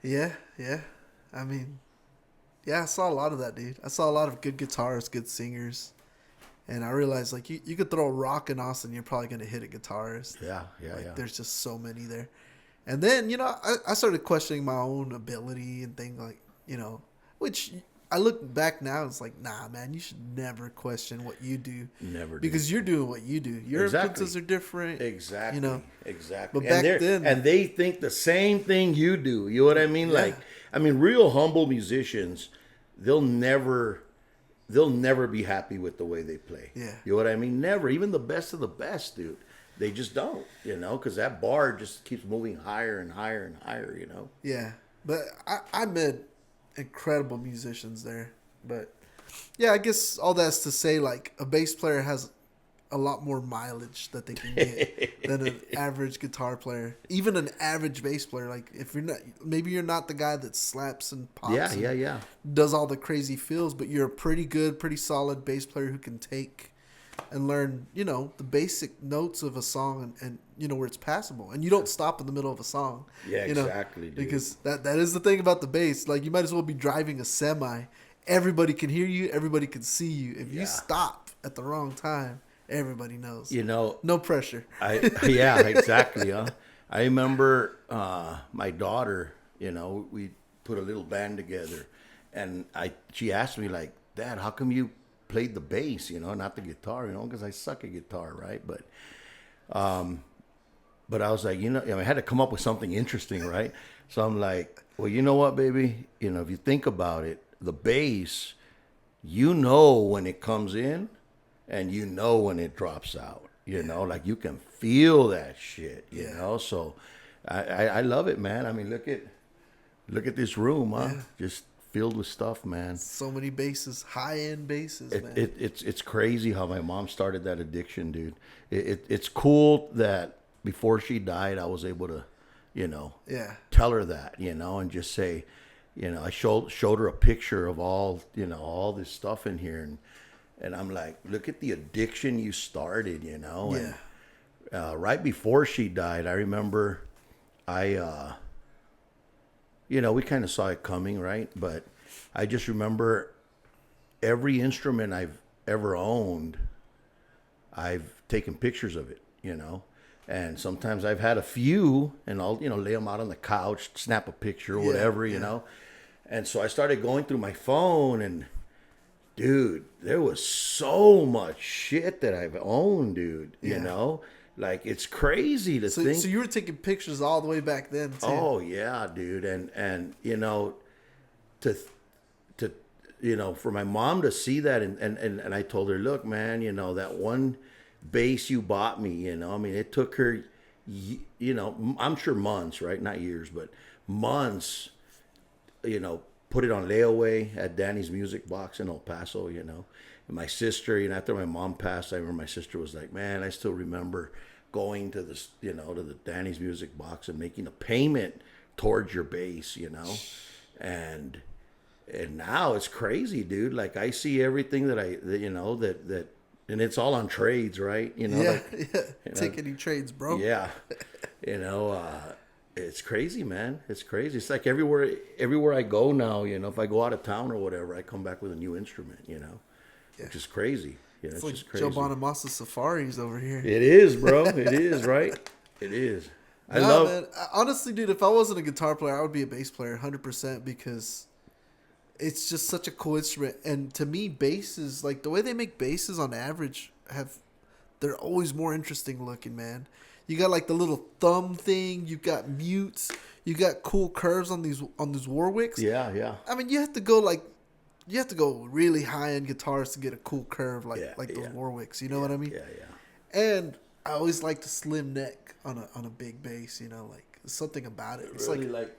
Yeah. I mean, I saw a lot of that, dude. I saw a lot of good guitarists, good singers. And I realized, like, you could throw a rock in Austin, you're probably going to hit a guitarist. Yeah. There's just so many there. And then, I started questioning my own ability and things like, which I look back now, it's like, nah, man, you should never question what you do. Never do. Because you're doing what you do. Your influences are different. Exactly. Exactly. But back then. And they think the same thing you do. You know what I mean? Yeah. Like, real humble musicians, they'll never be happy with the way they play. Yeah. You know what I mean? Never. Even the best of the best, dude. They just don't, because that bar just keeps moving higher and higher and higher, Yeah, but I met incredible musicians there. But, yeah, I guess all that's to say, like, a bass player has a lot more mileage that they can get than an average guitar player. Even an average bass player, like, if you're not the guy that slaps and pops yeah. does all the crazy fills, but you're a pretty solid bass player who can take and learn, the basic notes of a song and where it's passable. And you don't stop in the middle of a song. Yeah, exactly, dude. Because that is the thing about the bass. Like, you might as well be driving a semi. Everybody can hear you. Everybody can see you. If you stop, at the wrong time, everybody knows. You know, No pressure. yeah, exactly. Huh? I remember my daughter. You know, we put a little band together, and she asked me like, "Dad, how come you played the bass? You know, not the guitar? You know, because I suck at guitar, right?" But I was like, you know, I had to come up with something interesting, right? So I'm like, well, you know what, baby? You know, if you think about it, the bass, you know when it comes in, and you know when it drops out. You know, like you can feel that shit. You know, so I love it, man. I mean, look at this room, huh? Yeah. Just filled with stuff, man. So many basses, high-end basses, man. It's crazy how my mom started that addiction, dude. It's cool that before she died, I was able to, you know, tell her that, you know, and just say, you know, I showed her a picture of all, you know, all this stuff in here, and I'm like, look at the addiction you started, you know. Yeah. And right before she died, I remember you know, we kind of saw it coming, right? But I just remember every instrument I've ever owned, I've taken pictures of it, you know. And sometimes I've had a few, and I'll, you know, lay them out on the couch, snap a picture or whatever, you know. And so I started going through my phone, and dude, there was so much shit that I've owned, dude, you know. Like, it's crazy to think. So you were taking pictures all the way back then, too. Oh, yeah, dude. And you know, to you know, for my mom to see that, and I told her, look, man, you know, that one bass you bought me, you know, I mean, it took her, you know, I'm sure months, right? Not years, but months, you know, put it on layaway at Danny's Music Box in El Paso, you know. And my sister, you know, after my mom passed, I remember my sister was like, man, I still remember going to this, you know, to the Danny's Music Box and making a payment towards your bass, you know. And now it's crazy, dude. Like, I see everything that you know, that and it's all on trades, right? You know, You take any trades, bro. Yeah. You know, it's crazy, man. It's crazy. It's like everywhere I go now, you know, if I go out of town or whatever, I come back with a new instrument, you know, which is crazy. Yeah, It's it's like just crazy. Joe Bonamassa Safaris over here. It is, bro. It is, right? It is. Man. Honestly, dude, if I wasn't a guitar player, I would be a bass player 100% because it's just such a cool instrument. And to me, basses, like the way they make basses on average, they're always more interesting looking, man. You got like the little thumb thing, you got mutes, you got cool curves on these Warwicks. Yeah, yeah. I mean, you have to go really high end guitars to get a cool curve like those Warwicks. You know what I mean? Yeah, yeah. And I always like the slim neck on a big bass. You know, like there's something about it. It's really like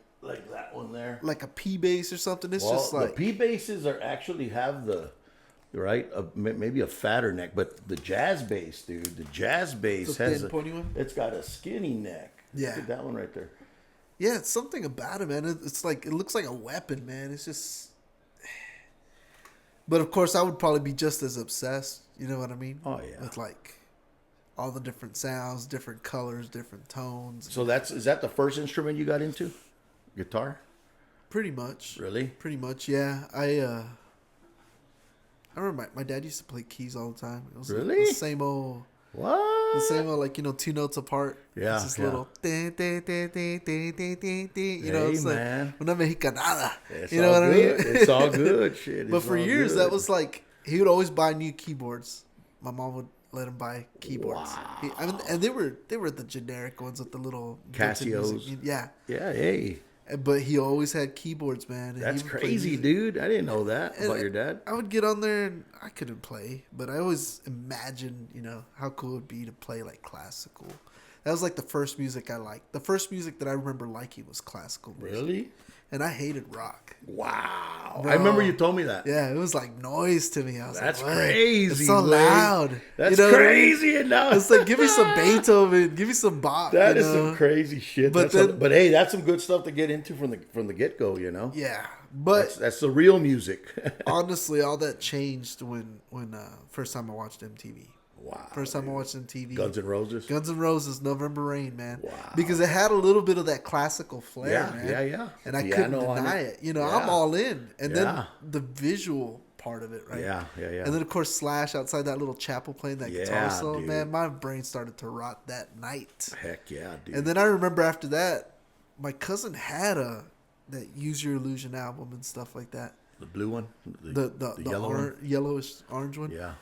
that one there. like a P bass or something. It's Well, just like the P basses have the right, maybe a fatter neck, but the jazz bass, dude, the jazz bass The has thin, pointy one? It's got a skinny neck. Yeah. Look at that one right there. Yeah, it's something about it, man. It's like it looks like a weapon, man. It's just. But of course, I would probably be just as obsessed. You know what I mean? Oh yeah. With like all the different sounds, different colors, different tones. So is that the first instrument you got into? Guitar? Pretty much. Really? Pretty much, yeah. I remember my dad used to play keys all the time. It was Really? the same old. What? The same old, like, you know, 2 notes apart. Yeah, It's just yeah. little. You know, Hey, it's man. like. Una mexicanada. It's You know all what I good. mean? It's all good. Shit. But it's for all years, good. that was like, he would always buy new keyboards. My mom would let him buy keyboards. Wow. And they were the generic ones with the little built-in Casios. music. Yeah. Yeah, hey. But he always had keyboards, man. And That's he would play crazy, music. dude. I didn't know that And about your dad. I would get on there and I couldn't play, but I always imagined, you know, how cool it would be to play like classical. That was like the first music I liked. The first music that I remember liking was classical music. Really? And I hated rock. Wow. Bro. I remember you told me that. Yeah, it was like noise to me. I was That's like, what? crazy. It's so Lane. loud. That's You know what I mean? crazy enough. It's like, give me some Beethoven, give me some Bach. That you is know? some crazy shit. But But hey, that's some good stuff to get into from the get go. You know. Yeah, but That's the real music. honestly, all that changed when first time I watched MTV. Wow. First time I watched MTV. Guns N' Roses. Guns N' Roses, November Rain, man. Wow. Because it had a little bit of that classical flair, Yeah, man. yeah, yeah. And I Piano couldn't on deny it. it. You know, Yeah. I'm all in. And Yeah. then the visual part of it, right? Yeah. And then of course Slash outside that little chapel playing that guitar solo. dude. Man, my brain started to rot that night. Heck yeah, dude. And then I remember after that, my cousin had that Use Your Illusion album and stuff like that. The blue one, The yellow one, yellowish orange one. yeah.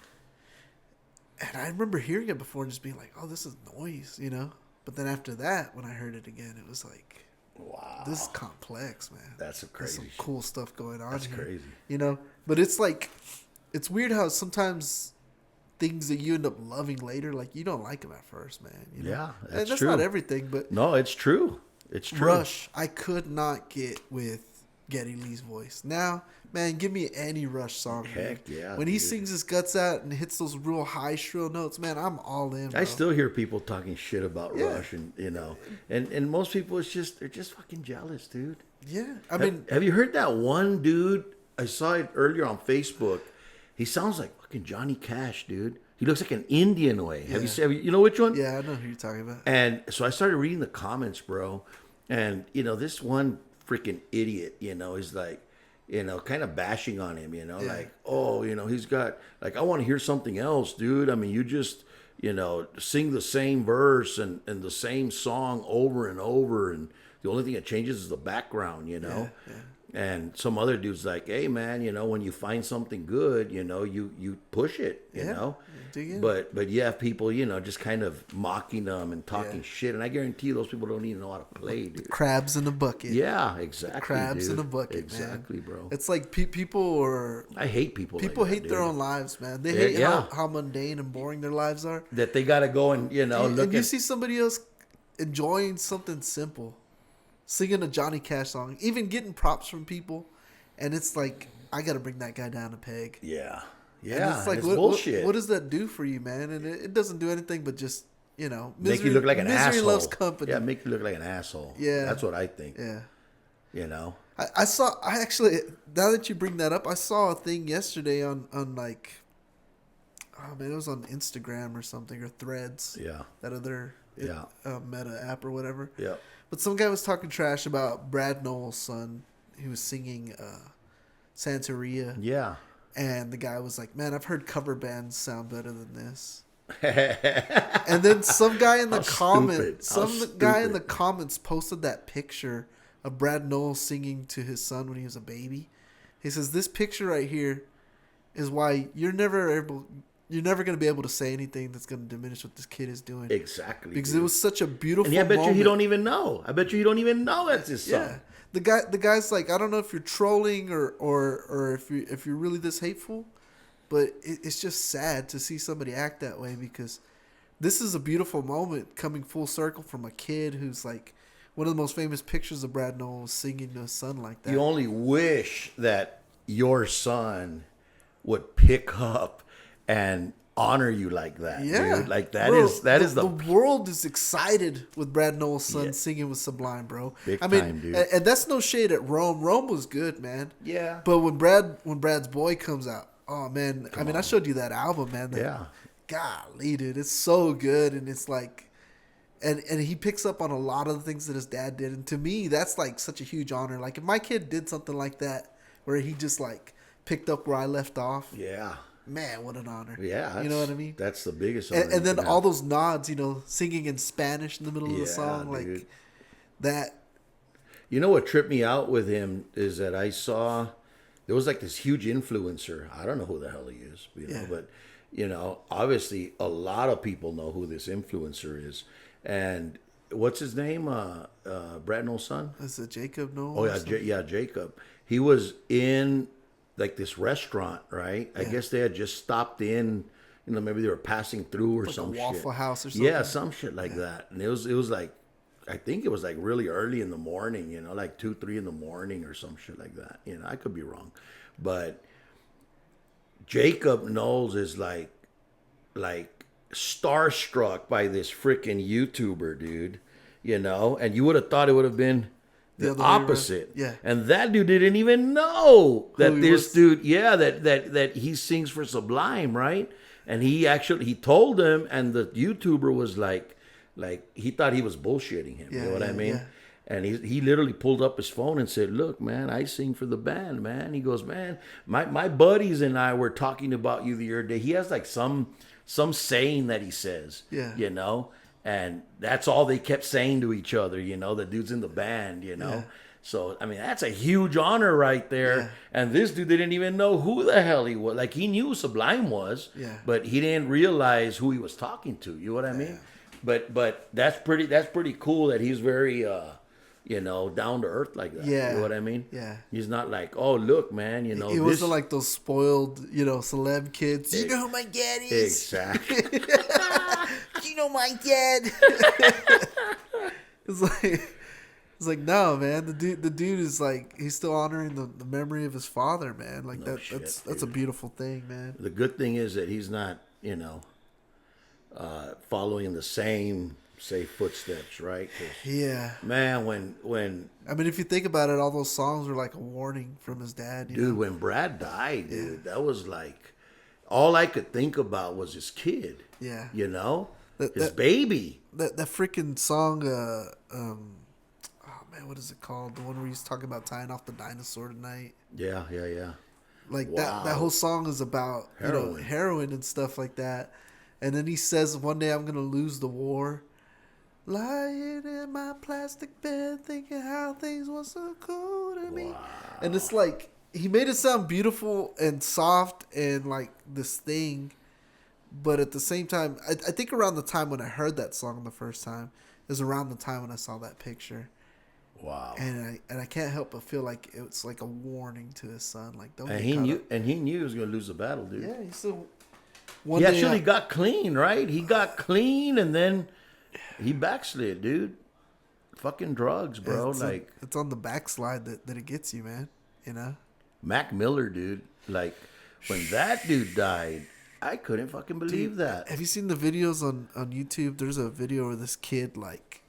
And I remember hearing it before and just being like, "Oh, this is noise," you know. But then after that, when I heard it again, it was like, Wow, this is complex, man. That's There's crazy. some cool stuff going on. That's here, crazy. you know. But it's like, it's weird how sometimes things that you end up loving later, like you don't like them at first, man. You know? Yeah, And that's true. not everything, but No, it's true. It's true. Rush, I could not get with Geddy Lee's voice. Now, man, give me any Rush song. Heck man. yeah, When he dude. sings his guts out and hits those real high shrill notes, man, I'm all in. Bro. I still hear people talking shit about Yeah. Rush, and and most people, they're just fucking jealous, dude. Yeah, I mean, have you heard that one dude? I saw it earlier on Facebook. He sounds like fucking Johnny Cash, dude. He looks like an Indian way. Have you know which one? yeah, I know who you're talking about. And so I started reading the comments, bro. And, this one freaking idiot, is like, kind of bashing on him, like, oh, he's got, like, I want to hear something else, dude. I mean, you just, sing the same verse and the same song over and over. And the only thing that changes is the background, Yeah. And some other dude's like, hey, man, when you find something good, you push it, you Yeah. know. Dig in. But you have people, just kind of mocking them and talking shit. And I guarantee you those people don't even know how to play, dude. Crabs in a bucket. Yeah, exactly. Crabs dude. in a bucket, exactly, man. bro. It's like people are. I hate people. People like that, hate their dude. own lives, man. They Yeah, hate yeah. how mundane and boring their lives are. That they got to go and look And you at. see somebody else enjoying something simple, singing a Johnny Cash song, even getting props from people, and it's like, I got to bring that guy down a peg. Yeah, And yeah. it's like, it's what bullshit. does that do for you, man? And it doesn't do anything but just, misery, make you look like an misery asshole. loves company. Yeah, make you look like an asshole. Yeah. That's what I think. Yeah. I actually, now that you bring that up, I saw a thing yesterday on like, oh man, it was on Instagram or something, or Threads. Yeah. That other Yeah. Meta app or whatever. Yeah. But some guy was talking trash about Brad Noel's son. He was singing Santeria. Yeah. And the guy was like, man, I've heard cover bands sound better than this. And then some guy in the guy in the comments posted that picture of Brad Noel singing to his son when he was a baby. He says, this picture right here is why you're never going to be able to say anything that's going to diminish what this kid is doing. Exactly. Because dude. it was such a beautiful And I bet moment. you he don't even know. I bet you don't even know that's his son. Yeah. The guy's like, I don't know if you're trolling or if you're really this hateful, but it's just sad to see somebody act that way, because this is a beautiful moment coming full circle from a kid who's like one of the most famous pictures of Brad Noel singing to his son like that. You only wish that your son would pick up and honor you like that. Yeah, dude. Like that bro, is the world is excited with Brad Noel's son singing with Sublime, bro. Big I mean, time, dude. and that's no shade at Rome. Rome was good, man. Yeah. But when Brad's Boy comes out, oh man, I showed you that album, man. Yeah. Golly, dude, it's so good, and it's like, and he picks up on a lot of the things that his dad did, and to me, that's like such a huge honor. Like if my kid did something like that, where he just like picked up where I left off, Yeah. man, what an honor. Yeah. You know what I mean? That's the biggest honor. And then you can all have. those nods, singing in Spanish in the middle of the Yeah, song, like dude. that. You know what tripped me out with him is that I saw there was like this huge influencer. I don't know who the hell he is, but obviously a lot of people know who this influencer is. And what's his name? Brad Noel's son? Is it Jacob Noel? Oh or yeah, something? Jacob. He was in like this restaurant, right? I guess they had just stopped in. Maybe they were passing through or Like some a Waffle shit. House or something. Yeah, some shit like that. And it was like, I think it was like really early in the morning, like 2-3 in the morning or some shit like that. I could be wrong, but Jacob Knowles is like starstruck by this freaking YouTuber, dude. And you would have thought it would have been the other way around. opposite. Yeah. And that dude didn't even know that he this was. dude, that he sings for Sublime, right? And he told him, and the YouTuber was like he thought he was bullshitting him. You know what I mean? yeah. And he literally pulled up his phone and said, "Look, man, I sing for the band, man." He goes, "Man, my buddies and I were talking about you the other day." He has like some saying that he says, Yeah. you know, and that's all they kept saying to each other, you know, the dudes in the band, you know. Yeah. So, I mean, that's a huge honor right there. Yeah. And this dude didn't even know who the hell he was. Like, he knew who Sublime was, Yeah. but he didn't realize who he was talking to. You know what I mean? But that's pretty cool that he's very, you know, down to earth like that. Yeah. You know what I mean? Yeah. He's not like, oh, look, man, you know. It wasn't like those spoiled, you know, celeb kids. You know who my dad is? Exactly. You know my dad. It's like no, man. The dude is like, he's still honoring the memory of his father, man. Like that's a beautiful thing, man. The good thing is that he's not, you know, following the same, say, footsteps, right? 'Cause, Yeah. man, when I mean, if you think about it, all those songs were like a warning from his dad. You dude, know? when Brad died, dude, that was like all I could think about was his kid. Yeah. You know, his That- baby. That freaking song, oh man, what is it called? The one where he's talking about tying off the dinosaur tonight. Yeah. Like Wow. that whole song is about heroin and stuff like that. And then he says, "One day I'm gonna lose the war." Lying in my plastic bed, thinking how things were so cool to me. And it's like he made it sound beautiful and soft and like this thing, but at the same time, I think around the time when I heard that song the first time is around the time when I saw that picture. Wow. And I can't help but feel like it was like a warning to his son, like don't. And get he caught knew, up. and he knew he was gonna lose the battle, dude. Yeah, he still. He actually got clean, right? He got clean, and then he backslid, dude. Fucking drugs, bro. It's on the backslide that it gets you, man. You know. Mac Miller, dude. Like, when that dude died, I couldn't fucking believe that. Have you seen the videos on YouTube? There's a video where this kid like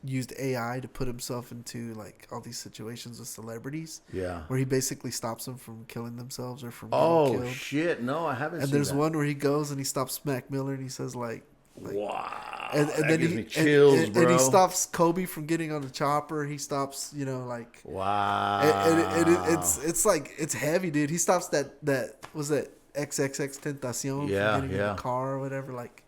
used AI to put himself into like all these situations with celebrities. Yeah. Where he basically stops them from killing themselves or from Oh, getting killed. shit. No, I haven't And seen there's that. one where he goes and he stops Mac Miller and he says like Wow. and that then gives he me chills, bro. and he stops Kobe from getting on the chopper. He stops, you know, like Wow. it's like it's heavy, dude. He stops that was that XXX Tentacion Yeah, from getting in yeah. the car or whatever, like.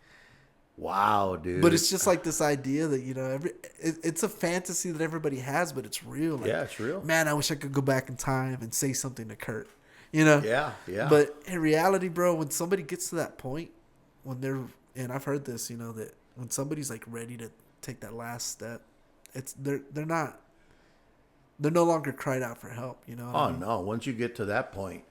Wow, dude. But it's just like this idea that, you know, it's a fantasy that everybody has, but it's real. Like, Yeah, it's real. Man, I wish I could go back in time and say something to Kurt. You know? Yeah. But in reality, bro, when somebody gets to that point, when they're, and I've heard this, you know, that when somebody's like ready to take that last step, they're no longer cried out for help. You know? What I mean? No. Once you get to that point,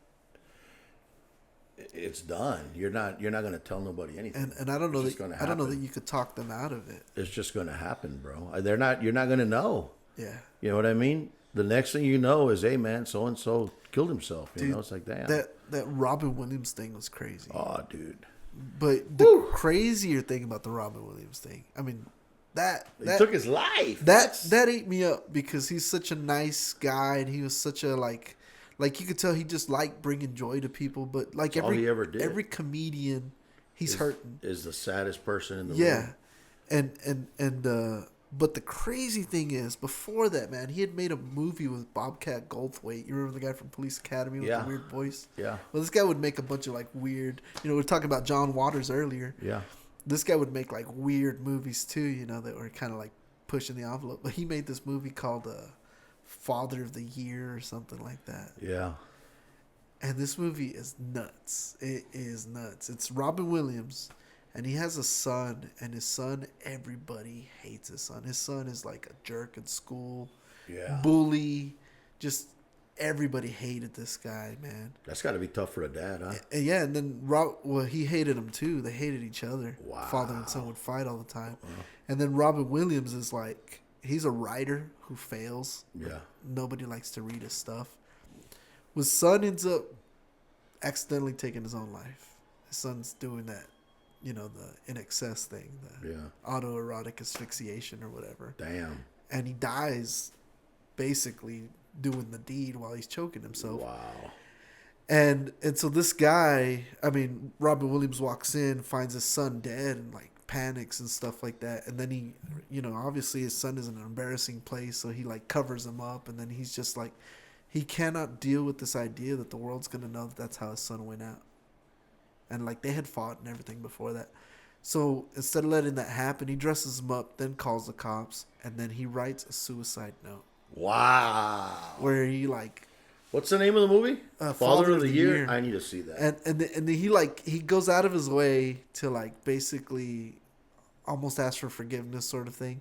it's done. You're not going to tell nobody anything. And I don't know It's just that gonna I don't know happen. that you could talk them out of it. It's just going to happen, bro. You're not going to know. Yeah. You know what I mean? The next thing you know is, hey, man, so-and-so killed himself. You know, it's like, damn. That Robin Williams thing was crazy. Oh, dude. But the crazier thing about the Robin Williams thing, I mean, He took his life. that ate me up because he's such a nice guy and he was such a like you could tell he just liked bringing joy to people. But like all he ever did. every comedian, he's hurting. Is the saddest person in the Yeah, room. and but the crazy thing is, before that, man, he had made a movie with Bobcat Goldthwait. You remember the guy from Police Academy with the weird voice? Yeah. Well, this guy would make a bunch of like weird. You know, we were talking about John Waters earlier. Yeah. This guy would make like weird movies too, you know, that were kind of like pushing the envelope. But he made this movie called Father of the Year or something like that. Yeah. And this movie is nuts. It is nuts. It's Robin Williams, and he has a son, and his son, everybody hates his son. His son is like a jerk in school, bully, just everybody hated this guy, man. That's got to be tough for a dad, huh? And yeah, and then he hated him too. They hated each other. Wow. Father and son would fight all the time. And then Robin Williams is like, he's a writer who fails. Yeah. Nobody likes to read his stuff. His son ends up accidentally taking his own life. His son's doing that, you know, the in excess thing, the autoerotic asphyxiation or whatever. Damn. And he dies basically doing the deed while he's choking himself. Wow. And so this guy, I mean, Robin Williams walks in, finds his son dead, and like panics and stuff like that. And then he, obviously his son is in an embarrassing place, so he like covers him up. And then he's just like, he cannot deal with this idea that the world's gonna know that that's how his son went out. And like they had fought and everything before that. So instead of letting that happen, he dresses him up, then calls the cops, and then he writes a suicide note. Wow. Where he like, what's the name of the movie? Father of the Year. I need to see that. And he goes out of his way to like basically almost ask for forgiveness, sort of thing.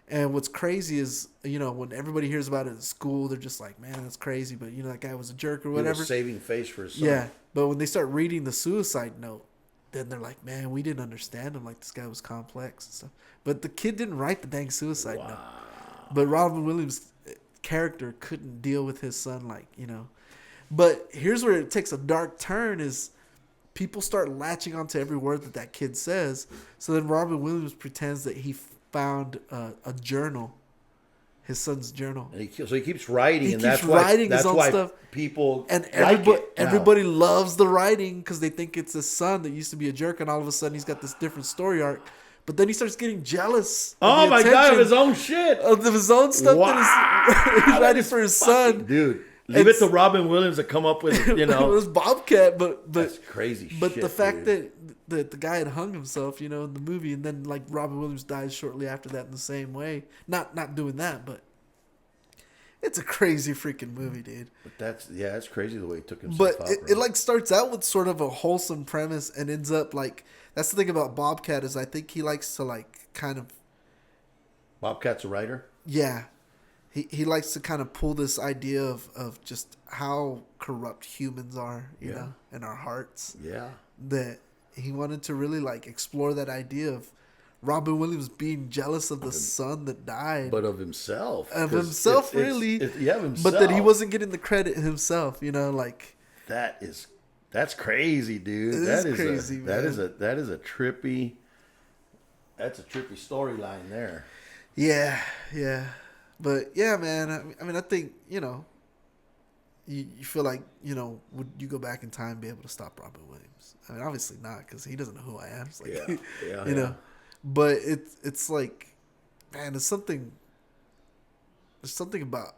And what's crazy is, when everybody hears about it in school, they're just like, man, that's crazy. But that guy was a jerk or whatever. He was saving face for his son. Yeah, but when they start reading the suicide note, then they're like, man, we didn't understand him. Like, this guy was complex and stuff. But the kid didn't write the dang suicide note. But Robin Williams' character couldn't deal with his son, But here's where it takes a dark turn is people start latching onto every word that kid says. So then Robin Williams pretends that he found a journal, his son's journal. And so he keeps writing, and that's why stuff. People and like everybody loves the writing because they think it's his son that used to be a jerk, and all of a sudden he's got this different story arc. But then he starts getting jealous. Oh my God, of his own shit, of his own stuff that he's writing for his son, dude. Leave it to Robin Williams to come up with, it was Bobcat, but that's crazy. But shit, the fact dude. that the guy had hung himself, in the movie, and then like Robin Williams dies shortly after that in the same way. Not doing that, but it's a crazy freaking movie, dude. But that's crazy the way he took himself But out. it like starts out with sort of a wholesome premise and ends up like, that's the thing about Bobcat is I think he likes to like kind of. Bobcat's a writer? Yeah. He likes to kind of pull this idea of just how corrupt humans are, you know, in our hearts. Yeah. That he wanted to really like explore that idea of Robin Williams being jealous of the son that died. But of himself. Of himself, really. Himself. But that he wasn't getting the credit himself, like. That's crazy, dude. That is crazy, man. That is a trippy storyline there. Yeah, yeah. But yeah, man. I mean, I think you feel like would you go back in time and be able to stop Robin Williams? I mean, obviously not, because he doesn't know who I am. It's like, yeah, know. But it's like, man, there's something about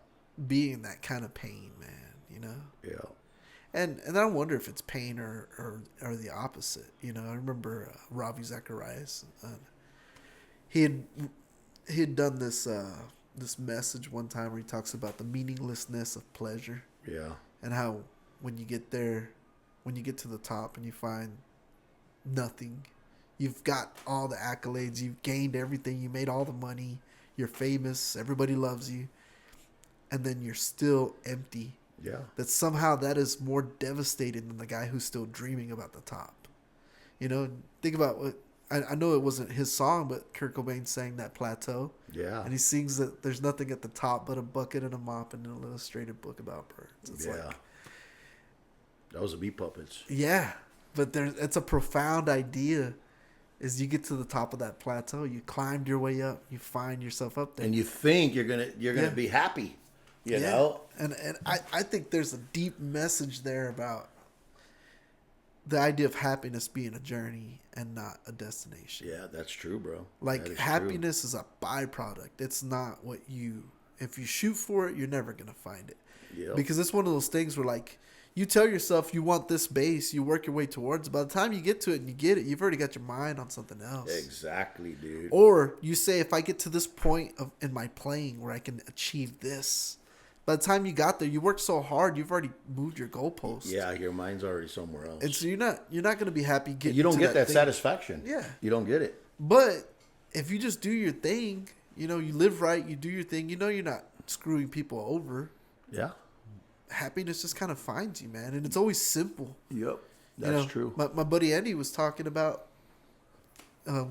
being in that kind of pain, man. Yeah. And I wonder if it's pain or the opposite. I remember Ravi Zacharias. He had done this message one time where he talks about the meaninglessness of pleasure. Yeah. And how when you get there, when you get to the top and you find nothing, you've got all the accolades, you've gained everything, you made all the money, you're famous, everybody loves you, and then you're still empty. Yeah. That somehow that is more devastating than the guy who's still dreaming about the top. Think about what. I know it wasn't his song, but Kurt Cobain sang that Plateau. Yeah. And he sings that there's nothing at the top but a bucket and a mop and an illustrated book about birds. It's like, that was the Meat Puppets. Yeah. But it's a profound idea. Is you get to the top of that plateau, you climbed your way up, you find yourself up there. And you think you're gonna be happy. You know? And I think there's a deep message there about the idea of happiness being a journey and not a destination. Yeah, that's true, bro. Like, happiness is a byproduct. It's not if you shoot for it, you're never going to find it. Yep. Because it's one of those things where, like, you tell yourself you want this base, you work your way towards it. By the time you get to it and you get it, you've already got your mind on something else. Exactly, dude. Or you say, if I get to this point in my playing where I can achieve this, by the time you got there, you worked so hard, you've already moved your goalpost. Yeah, your mind's already somewhere else. And so you're not going to be happy getting. You don't get that thing. satisfaction. Yeah, you don't get it. But if you just do your thing, you live right, you do your thing. You're not screwing people over. Yeah, happiness just kind of finds you, man, and it's always simple. Yep, that's true. My buddy Andy was talking about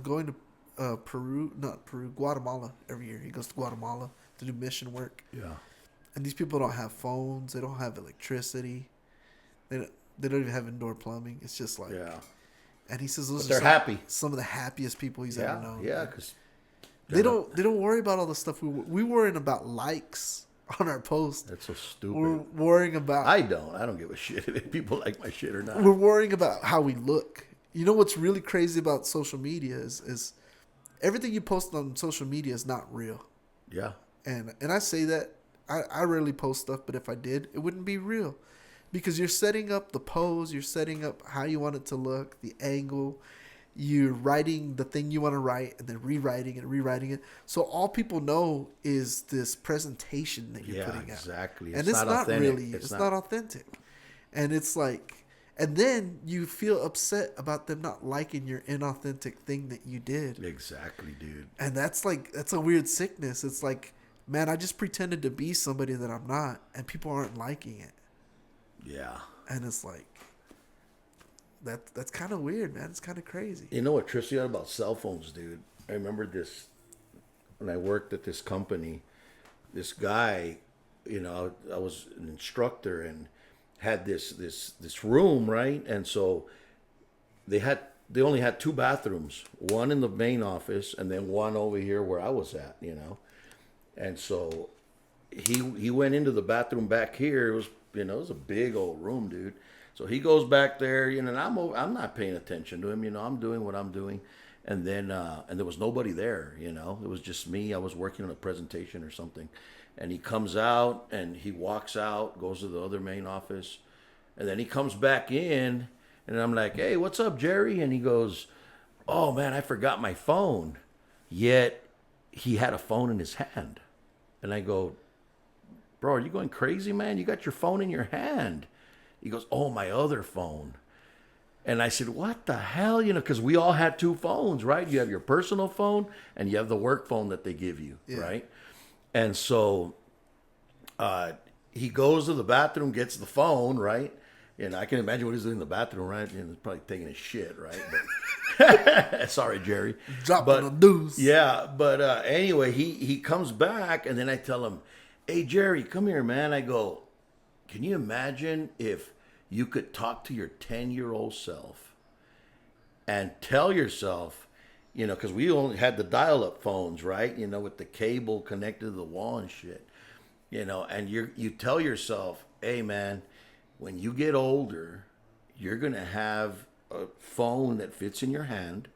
going to Guatemala every year. He goes to Guatemala to do mission work. Yeah. And these people don't have phones. They don't have electricity. They don't even have indoor plumbing. It's just like, And he says they're happy. Some of the happiest people he's ever known. Yeah, because they don't worry about all the stuff we worrying about likes on our post. That's so stupid. We're worrying about. I don't give a shit if people like my shit or not. We're worrying about how we look. you know what's really crazy about social media is everything you post on social media is not real. Yeah. And I say that I rarely post stuff, but if I did, it wouldn't be real. Because you're setting up the pose, you're setting up how you want it to look, the angle, you're writing the thing you want to write and then rewriting it. So all people know is this presentation that you're putting out. Exactly. And it's not authentic. really, it's not authentic. And it's like, and then you feel upset about them not liking your inauthentic thing that you did. Exactly, dude. And that's a weird sickness. It's like, man, I just pretended to be somebody that I'm not, and people aren't liking it. Yeah. And it's like, that's kind of weird, man. It's kind of crazy. You know what trips you out about cell phones, dude? I remember this when I worked at this company. This guy, you know, I was an instructor and had this room, right? And so they only had 2 bathrooms, one in the main office and then one over here where I was at, you know. And so he went into the bathroom back here. It was, you know, it was a big old room, dude. So he goes back there, you know, and I'm not paying attention to him, you know. I'm doing what I'm doing, and then and there was nobody there, you know. It was just me. I was working on a presentation or something, and he comes out and he walks out, goes to the other main office, and then he comes back in, and I'm like, "Hey, what's up, Jerry?" And he goes, "Oh man, I forgot my phone." Yet he had a phone in his hand, and I go, "Bro, are you going crazy, man? You got your phone in your hand." He goes, "Oh, my other phone." And I said, "What the hell?" You know, because we all had 2 phones, right? You have your personal phone and you have the work phone that they give you, right? And so he goes to the bathroom, gets the phone, right? And I can imagine what he's doing in the bathroom, right? And he's probably taking his shit, right? But sorry, Jerry. Dropping the deuce. Yeah, but anyway, he comes back, and then I tell him, "Hey, Jerry, come here, man." I go, "Can you imagine if you could talk to your 10-year-old self and tell yourself, you know, because we only had the dial-up phones, right? You know, with the cable connected to the wall and shit, you know, and you tell yourself, hey, man, when you get older, you're going to have a phone that fits in your hand,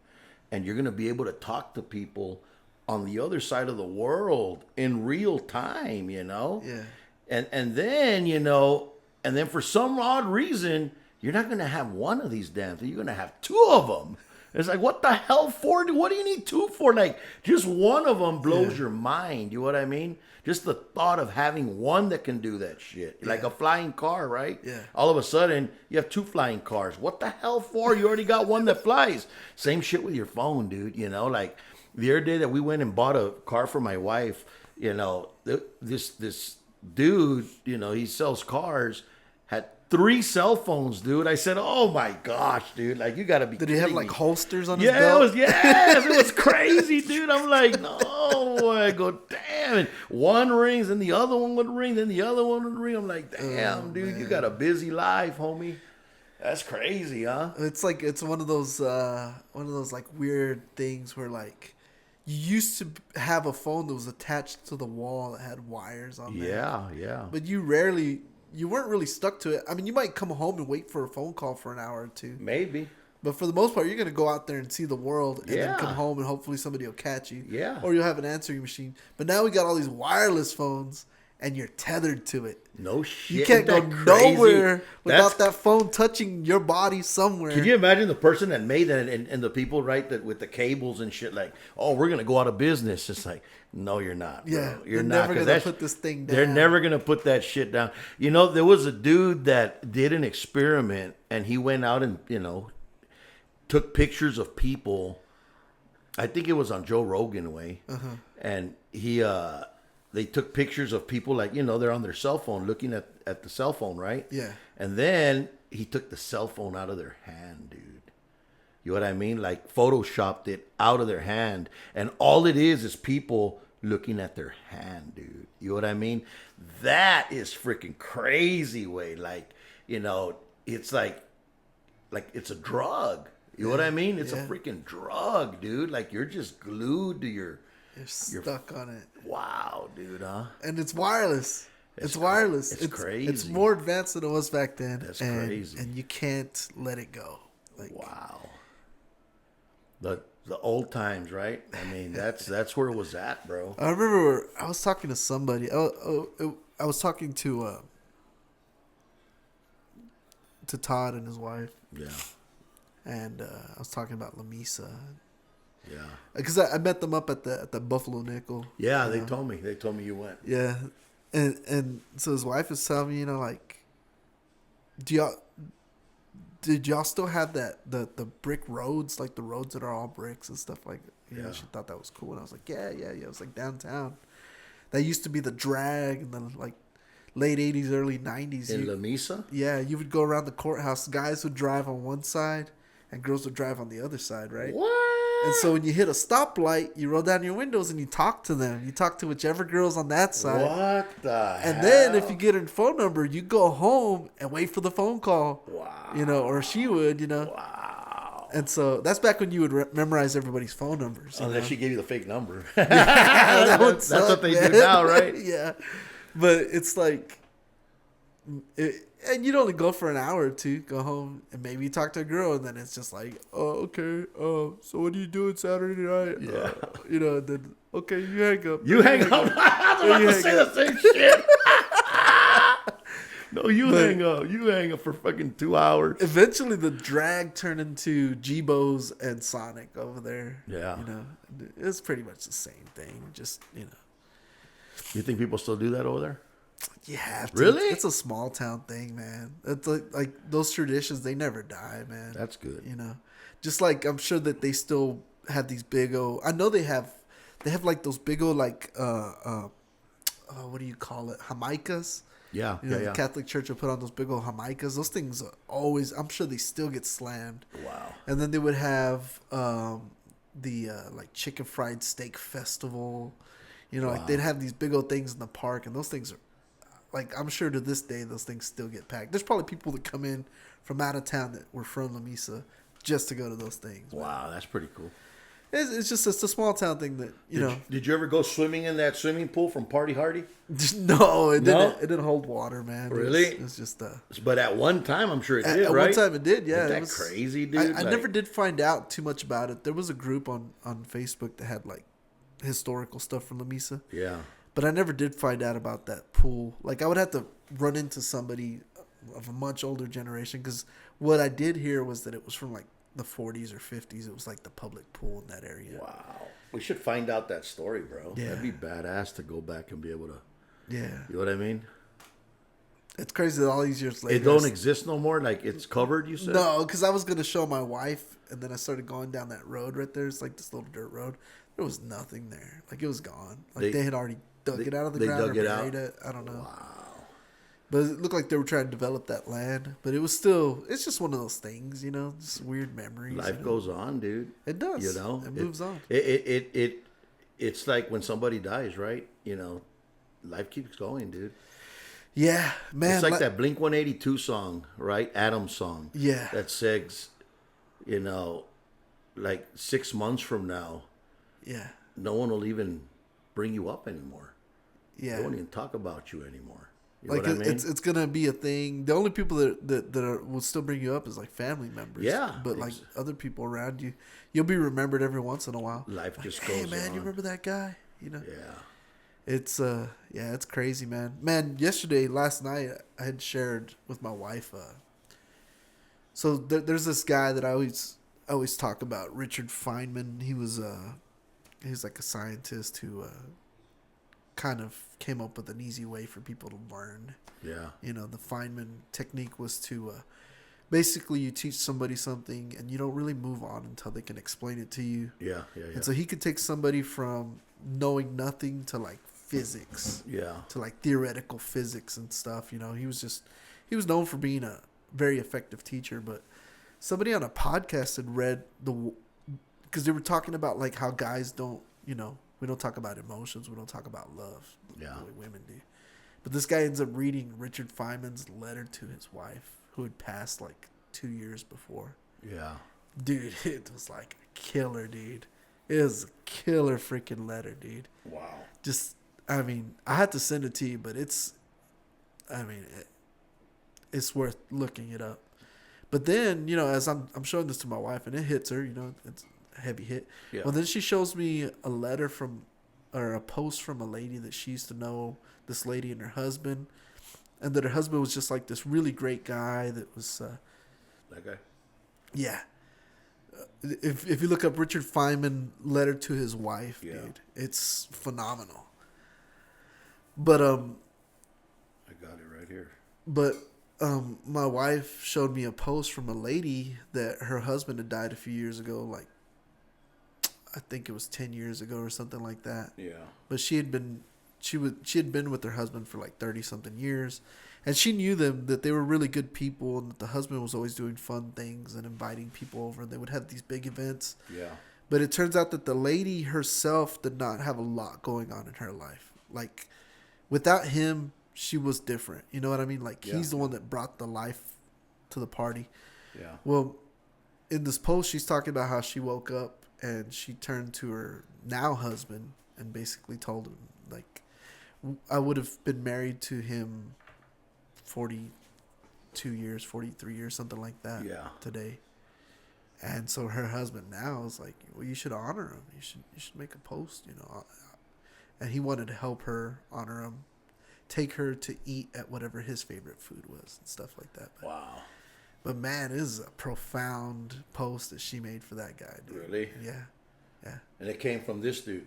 and you're going to be able to talk to people on the other side of the world in real time, you know?" Yeah. And then, you know, and then for some odd reason, you're not going to have one of these damn things. You're going to have 2 of them. It's like, what the hell for? What do you need 2 for? Like, just one of them blows your mind. You know what I mean? Just the thought of having one that can do that shit. Like a flying car, right? Yeah. All of a sudden, you have 2 flying cars. What the hell for? You already got one that flies. Same shit with your phone, dude. You know, like the other day that we went and bought a car for my wife, you know, this dude, you know, he sells cars, had 3 cell phones, dude. I said, "Oh my gosh, dude! Like, you gotta be." Did he have like me. holsters on his belt? It was crazy, dude. I'm like, no. I go, damn. And one rings, and the other one would ring, then the other one would ring. I'm like, damn, dude, you got a busy life, homie. That's crazy, huh? It's like it's one of those like weird things where like you used to have a phone that was attached to the wall that had wires on there. Yeah. But you weren't really stuck to it. I mean, you might come home and wait for a phone call for an hour or 2. Maybe. But for the most part, you're going to go out there and see the world and then come Yeah. home and hopefully somebody will catch you. Yeah. Or you'll have an answering machine. But now we got all these wireless phones and you're tethered to it. No shit. You can't go Isn't that crazy? nowhere without That's- that phone touching your body somewhere. Can you imagine the person that made that and the people, right, that with the cables and shit, like, oh, we're going to go out of business. It's like, no, you're not. Bro. Yeah, You're they're not. never 'cause gonna that's- put this thing They're down. never going to put that shit down. You know, there was a dude that did an experiment, and he went out and, you know, took pictures of people. I think it was on Joe Rogan way. And they took pictures of people, like, you know, they're on their cell phone looking at the cell phone, right? Yeah. And then he took the cell phone out of their hand, dude. You know what I mean? Like, photoshopped it out of their hand. And all it is people looking at their hand, dude. You know what I mean? That is freaking crazy way. Like, you know, it's like it's a drug. You know what I mean? It's a freaking drug, dude. Like, you're just glued to You're stuck on it. wow, dude, huh? And it's wireless. It's wireless. It's crazy. It's more advanced than it was back then. That's and, crazy. And you can't let it go. Like, Wow. The old times, right? I mean, that's where it was at, bro. I remember I was talking to somebody. I was talking to Todd and his wife, Yeah, and I was talking about La Misa. yeah, Because I met them up at the Buffalo Nickel. yeah. you They know? told me. They told me you went. Yeah, and so his wife is telling me, like, did y'all still have the brick roads, like the roads that are all bricks and stuff like? You know, she thought that was cool, and I was like, yeah. It was like downtown. That used to be the drag in the like late '80s, early '90s. In La Misa? Yeah, you would go around the courthouse. Guys would drive on one side, and girls would drive on the other side, right? What? And so when you hit a stoplight, you roll down your windows and you talk to them. You talk to whichever girl's on that side. What the And hell? then if you get her phone number, you go home and wait for the phone call. Wow. You know, or she would, you know. Wow. And so that's back when you would memorize everybody's phone numbers. Unless she gave you the fake number. That would That's suck, what they man. do now, right? Yeah. But it's like, and you'd only go for an hour or two, go home, and maybe you talk to a girl, and then it's just like, oh, okay, so what are you doing Saturday night? Yeah. You know, then, okay, you hang up. You hang up. I was about You to hang say up. the same shit. No, you hang up. You hang up for fucking 2 hours. Eventually, the drag turned into G-Bo's and Sonic over there. Yeah. You know, it's pretty much the same thing, just, you know. You think people still do that over there? You have to. Really? It's a small town thing, man. It's like those traditions, they never die, man. That's good. You know, just like I'm sure that they still have these big old. I know they have like those big old like what do you call it? Jamaikas. Yeah, You know, yeah. the Catholic Church will put on those big old Jamaikas. Those things are always. I'm sure they still get slammed. Wow. And then they would have the like chicken fried steak festival. You know, like they'd have these big old things in the park, and those things are like, I'm sure to this day those things still get packed. There's probably people that come in from out of town that were from La Misa just to go to those things. Wow, that's pretty cool. It's a small town thing that Did you ever go swimming in that swimming pool from Party Hardy? No, it No? didn't. It didn't hold water, man. Really? It was just But at one time, I'm sure it did, at right? one time it did. Yeah, Isn't it that was crazy, dude? I never did find out too much about it. There was a group on Facebook that had like historical stuff from La Misa. Yeah. But I never did find out about that pool. Like, I would have to run into somebody of a much older generation, because what I did hear was that it was from like the 40s or 50s. It was like the public pool in that area. Wow. We should find out that story, bro. Yeah. That'd be badass to go back and be able to. Yeah. You know what I mean? It's crazy that all these years later. It don't exist no more. Like it's covered. You said. No, because I was going to show my wife, and then I started going down that road right there. It's like this little dirt road. There was nothing there. Like, it was gone. Like, they had already dug it out of the ground or buried it. I don't know. Wow. But it looked like they were trying to develop that land. But it was still, it's just one of those things, you know, just weird memories. Life goes on, dude. It does. You know, it moves on. It's like when somebody dies, right? You know, life keeps going, dude. Yeah, man. It's like that Blink 182 song, right? Adam's song. Yeah. That says, you know, like 6 months from now, Yeah. no one will even bring you up anymore. Yeah. They won't even talk about you anymore. You know Like, what I mean? it's gonna be a thing. The only people that will still bring you up is like family members. Yeah, but like other people around you, you'll be remembered every once in a while. Life Like, just hey, goes man, on. you remember that guy? You know. Yeah. It's it's crazy, man. Man, last night I had shared with my wife. So there's this guy that I always talk about, Richard Feynman. He was like a scientist who kind of came up with an easy way for people to learn. Yeah. You know, the Feynman technique was to basically you teach somebody something and you don't really move on until they can explain it to you. Yeah. And so he could take somebody from knowing nothing to like physics. Yeah. To like theoretical physics and stuff. You know, he was known for being a very effective teacher. But somebody on a podcast had read because they were talking about like how guys don't, you know, we don't talk about emotions. We don't talk about love the way women do. But this guy ends up reading Richard Feynman's letter to his wife, who had passed like 2 years before. Yeah. Dude, it was like a killer, dude. It was a killer freaking letter, dude. Wow. Just, I mean, I had to send it to you, but it's worth looking it up. But then, you know, as I'm showing this to my wife, and it hits her, you know, heavy hit. Yeah. Well, then she shows me a letter from, or a post from a lady that she used to know, this lady and her husband, and that her husband was just like this really great guy that was, That guy. yeah. If you look up Richard Feynman letter to his wife, Yeah. dude, it's phenomenal. But I got it right here. But my wife showed me a post from a lady that her husband had died a few years ago, like I think it was 10 years ago or something like that. Yeah. But she had been with her husband for like 30 something years, and she knew them, that they were really good people, and that the husband was always doing fun things and inviting people over, and they would have these big events. Yeah. But it turns out that the lady herself did not have a lot going on in her life. Like, without him, she was different. You know what I mean? Like, Yeah. he's the one that brought the life to the party. Yeah. Well, in this post, she's talking about how she woke up and she turned to her now husband and basically told him, like, I would have been married to him 42 years, 43 years, something like that. Yeah. Today. And so her husband now is like, well, you should honor him. You should make a post, you know. And he wanted to help her honor him, take her to eat at whatever his favorite food was and stuff like that. Wow. But man, this is a profound post that she made for that guy, dude. Really? Yeah. Yeah. And it came from this dude,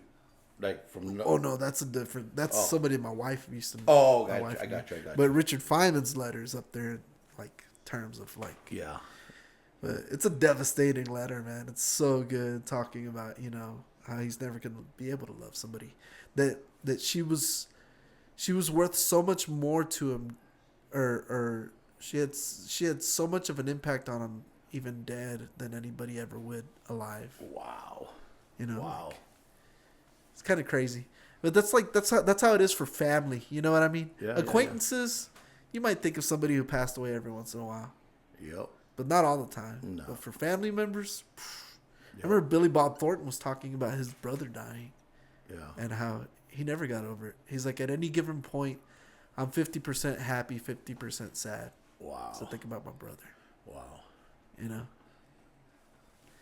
like from. Oh no, that's a different. That's somebody my wife used to. Oh, my gotcha, wife I knew. got you. But Richard Feynman's letters up there, like terms of like. Yeah. But it's a devastating letter, man. It's so good talking about, you know, how he's never gonna be able to love somebody. That she was worth so much more to him, or she had so much of an impact on him, even dead, than anybody ever would alive. Wow. You know. Wow. Like, it's kind of crazy, but that's how it is for family. You know what I mean? Yeah, Acquaintances, you might think of somebody who passed away every once in a while, Yep. but not all the time. No. But for family members, Yep. I remember Billy Bob Thornton was talking about his brother dying Yeah. and how he never got over it. He's like, at any given point, I'm 50% happy, 50% sad. Wow. So think about my brother. Wow. You know?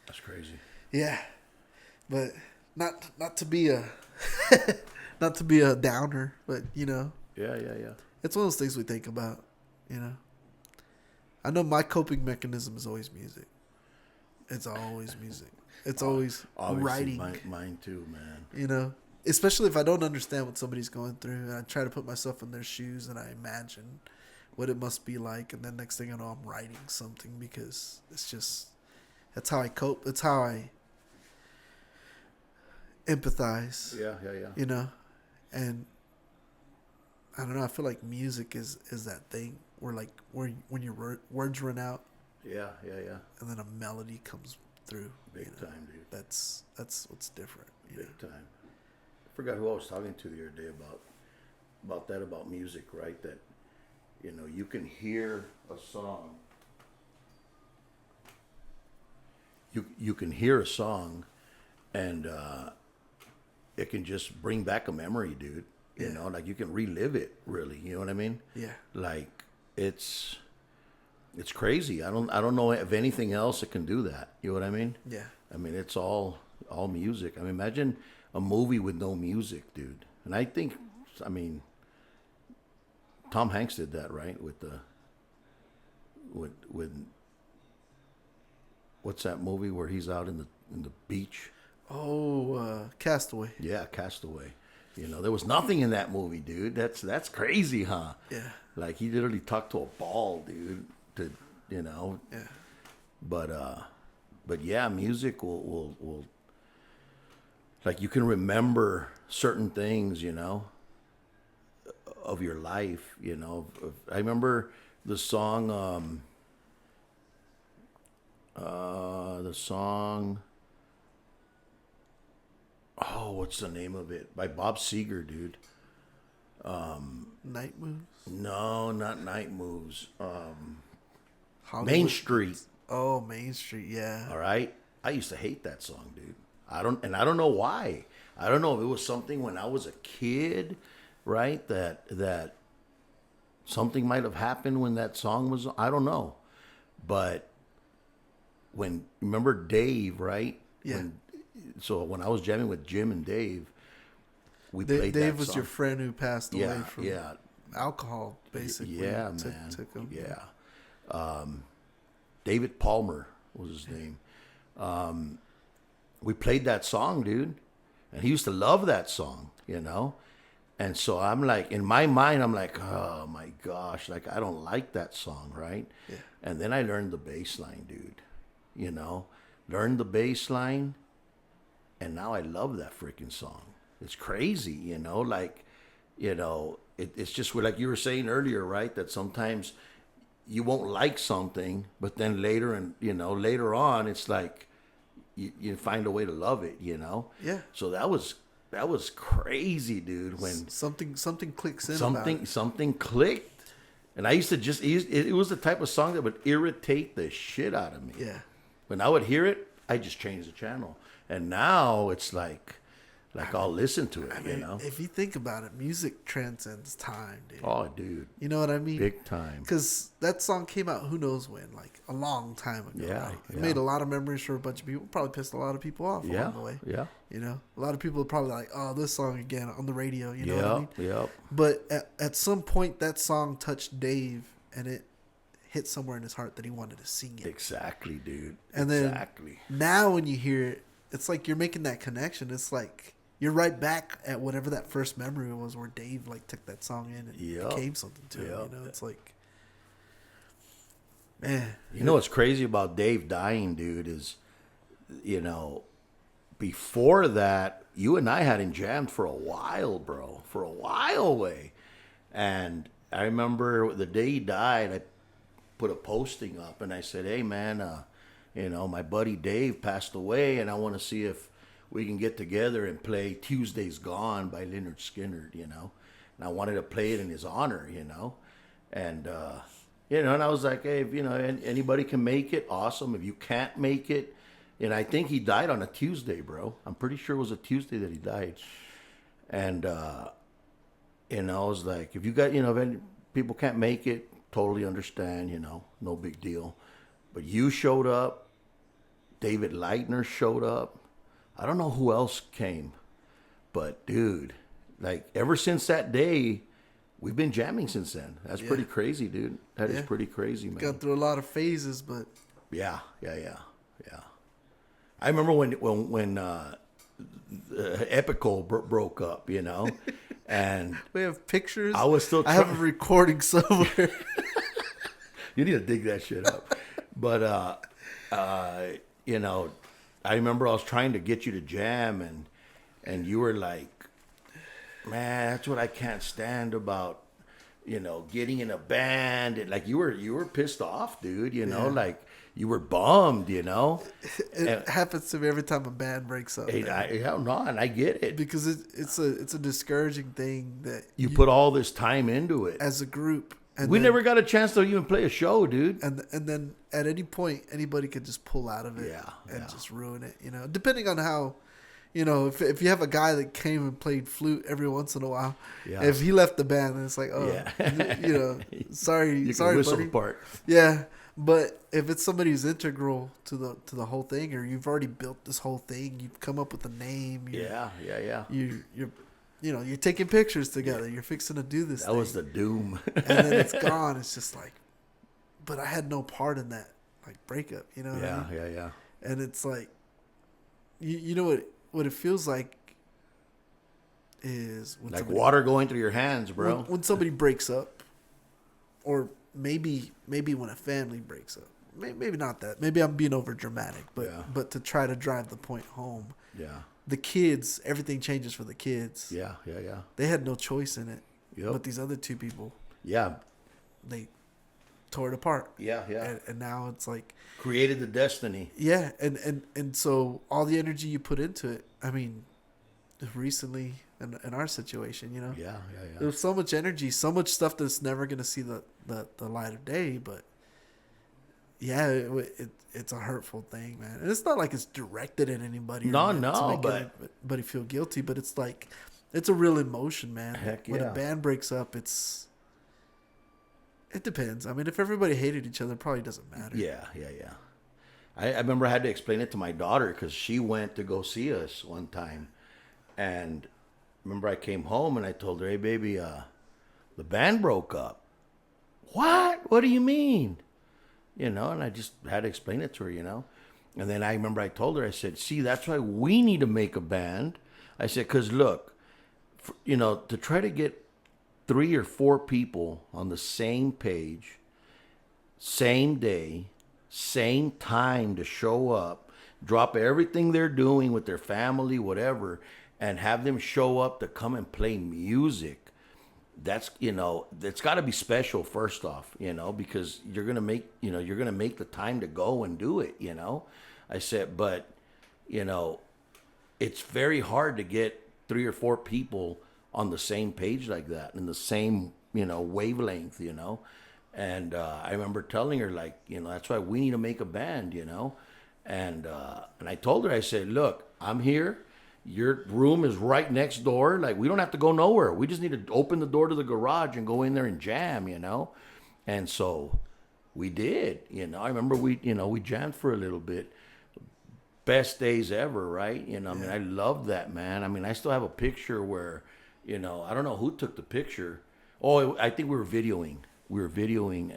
That's crazy. Yeah, but not to be a not to be a downer, but you know, Yeah. it's one of those things we think about. You know, I know my coping mechanism is always music. It's always music. It's always Obviously, writing. mine too, man. You know, especially if I don't understand what somebody's going through, and I try to put myself in their shoes, and I imagine what it must be like, and then next thing I know, I'm writing something, because it's just, that's how I cope. That's how I empathize. Yeah. You know, and I don't know. I feel like music is that thing where, like, when your words run out, Yeah. and then a melody comes through. Big you know? time, dude. That's what's different. You know? Big time. I forgot who I was talking to the other day about music, right? That, you know, you can hear a song. You can hear a song, and it can just bring back a memory, dude. You Yeah. know, like you can relive it, really. You know what I mean? Yeah. Like it's crazy. I don't know if anything else that can do that. You know what I mean? Yeah. I mean, it's all music. I mean, imagine a movie with no music, dude. And I think, I mean, Tom Hanks did that, right? With what's that movie where he's out in the beach? Oh, Castaway. Yeah, Castaway. You know, there was nothing in that movie, dude. That's crazy, huh? Yeah. Like he literally talked to a ball, dude. To, you know. Yeah. But yeah, music will like you can remember certain things, you know, of your life, you know. I remember the song oh, what's the name of it? By Bob Seger, dude. Night Moves. No, not Night Moves. Hollywood. Main Street. Oh, Main Street. Yeah. All right. I used to hate that song, dude. I don't know why. I don't know if it was something when I was a kid, right? That something might have happened when that song was. I don't know, but remember Dave, right? Yeah. So when I was jamming with Jim and Dave, we played that Dave was song. your friend who passed away Yeah, from yeah. alcohol, basically. Yeah, took, man. Took him. Yeah. David Palmer was his name. We played that song, dude. And he used to love that song, you know? And so I'm like, in my mind, I'm like, oh my gosh, like I don't like that song, right? Yeah. And then I learned the bass line, dude. You know? Learned the bass line, and now I love that freaking song. It's crazy, you know? Like, you know, it's just like you were saying earlier, right? That sometimes you won't like something, but then later later on, it's like you find a way to love it, you know? Yeah. So that was crazy, dude. When Something clicks in. something clicked, and I used to it was the type of song that would irritate the shit out of me. Yeah. When I would hear it, I just changed the channel, and now it's like I'll listen to it, I mean, you know? if you think about it, music transcends time, dude. Oh, dude, You know what I mean? big time. Because that song came out who knows when, like a long time ago. Yeah, right? It yeah. made a lot of memories for a bunch of people. Probably pissed a lot of people off Yeah, along the way. yeah, You know, a lot of people are probably like, "Oh, this song again on the radio." You know what I mean? Yep. But at some point, that song touched Dave, and it hit somewhere in his heart that he wanted to sing it. Exactly, dude. And then exactly. now, when you hear it, it's like you're making that connection. It's like you're right back at whatever that first memory was, where Dave like took that song in and Yep. became something to him. Yep. You know, it's like, man. You know what's crazy about Dave dying, dude, is, you know, before that, you and I hadn't jammed for a while, bro. For a while, way. And I remember the day he died, I put a posting up and I said, hey, man, you know, my buddy Dave passed away, and I want to see if we can get together and play Tuesday's Gone by Lynyrd Skynyrd, you know. And I wanted to play it in his honor, you know. And, you know, and I was like, hey, if, you know, anybody can make it, awesome. If you can't make it, and I think he died on a Tuesday, bro. I'm pretty sure it was a Tuesday that he died. And, you know, I was like, if you got, you know, if any people can't make it, totally understand, you know, no big deal. But you showed up. David Leitner showed up. I don't know who else came. But, dude, like, ever since that day, we've been jamming since then. That's pretty crazy, dude. That is pretty crazy, man. Got through a lot of phases, but Yeah. I remember when Epico broke up, you know, and we have pictures. I was still I have a recording somewhere. You need to dig that shit up. But you know, I remember I was trying to get you to jam, and you were like, man, that's what I can't stand about, you know, getting in a band. And like you were pissed off, dude, you know, like you were bummed, you know. It happens to me every time a band breaks up. And I get it. Because it's a discouraging thing that You put all this time into it. as a group. And We then, never got a chance to even play a show, dude. and then at any point anybody could just pull out of it and just ruin it, you know. Depending on how, you know, if you have a guy that came and played flute every once in a while, if he left the band, then it's like, oh, you know, sorry, You sorry, can whistle buddy. the part. Yeah, but if it's somebody who's integral to the whole thing, or you've already built this whole thing, you've come up with a name. Yeah. You're taking pictures together. You're fixing to do this. That was the doom. and then it's gone. It's just like, but I had no part in that like breakup. You know? What I mean? Yeah. And it's like, you know what it feels like is when Like water going through your hands, bro. when somebody breaks up, or maybe when a family breaks up. Maybe not that. Maybe I'm being over dramatic, but to try to drive the point home. Yeah. The kids, everything changes for the kids. Yeah. They had no choice in it. Yep. But these other two people, Yeah. they tore it apart. Yeah. And now it's like, Created the destiny. yeah, and so all the energy you put into it. I mean, recently in our situation, you know, Yeah. there's so much energy, so much stuff that's never gonna see the light of day. But yeah, it's a hurtful thing, man. And it's not like it's directed at anybody. No, or meant to make but anybody feel guilty. But it's like, it's a real emotion, man. Heck When yeah. a band breaks up, it depends. I mean, if everybody hated each other, it probably doesn't matter. Yeah. I remember I had to explain it to my daughter because she went to go see us one time. And remember I came home and I told her, hey, baby, the band broke up. What? What do you mean? You know, and I just had to explain it to her, you know. And then I remember I told her, I said, see, that's why we need to make a band. I said, because look, you know, to try to get 3 or 4 people on the same page, same day, same time to show up, drop everything they're doing with their family, whatever, and have them show up to come and play music. That's, you know, it's got to be special first off, you know, because you're going to make the time to go and do it, you know. I said, but, you know, it's very hard to get 3 or 4 people on the same page like that, in the same, you know, wavelength, you know. And I remember telling her, like, you know, that's why we need to make a band, you know. And I told her, I said, look, I'm here. Your room is right next door. Like, we don't have to go nowhere. We just need to open the door to the garage and go in there and jam, you know. And so we did, you know. I remember we jammed for a little bit. Best days ever, right? You know, I mean, I love that, man. I mean, I still have a picture where, you know, I don't know who took the picture. Oh, I think we were videoing.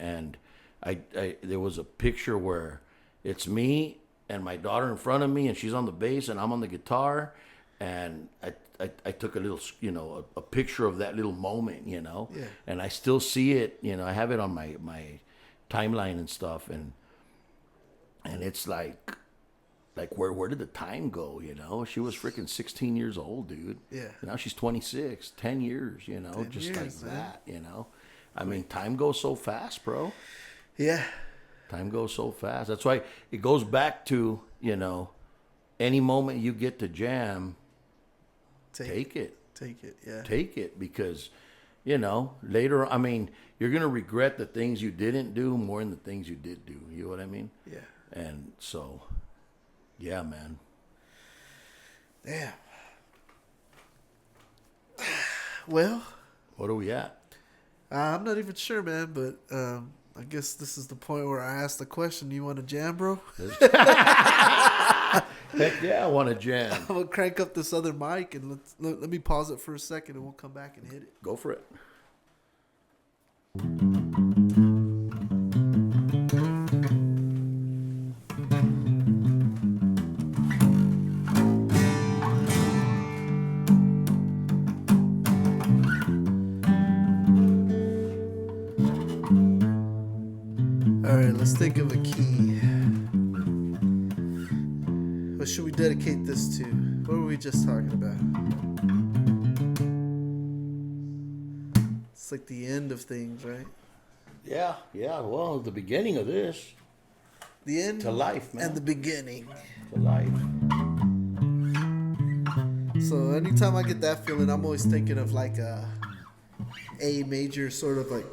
And I there was a picture where it's me and my daughter in front of me, and she's on the bass and I'm on the guitar, and I took a little, you know, a picture of that little moment, you know. Yeah. And I still see it, you know. I have it on my timeline and stuff, and it's like where did the time go, you know? She was freaking 16 years old, dude. Yeah. Now she's 26, 10 years, you know, 10 just years, like man. that, you know. I mean, time goes so fast, bro. Yeah. Time goes so fast. That's why it goes back to, you know, any moment you get to jam, take it. Take it, yeah. Take it, because, you know, later, I mean, you're going to regret the things you didn't do more than the things you did do. You know what I mean? Yeah. And so, yeah, man. Damn. Well, What are we at? I'm not even sure, man, but I guess this is the point where I ask the question, you want to jam, bro? Heck yeah, I want to jam. I'm going to crank up this other mic, and let me pause it for a second, and we'll come back and hit it. Go for it. All right, let's think of a key. What should we dedicate this to? What were we just talking about? It's like the end of things, right? Yeah, well, the beginning of this. The end To life, man. and the beginning. To life. So anytime I get that feeling, I'm always thinking of like a major sort of like.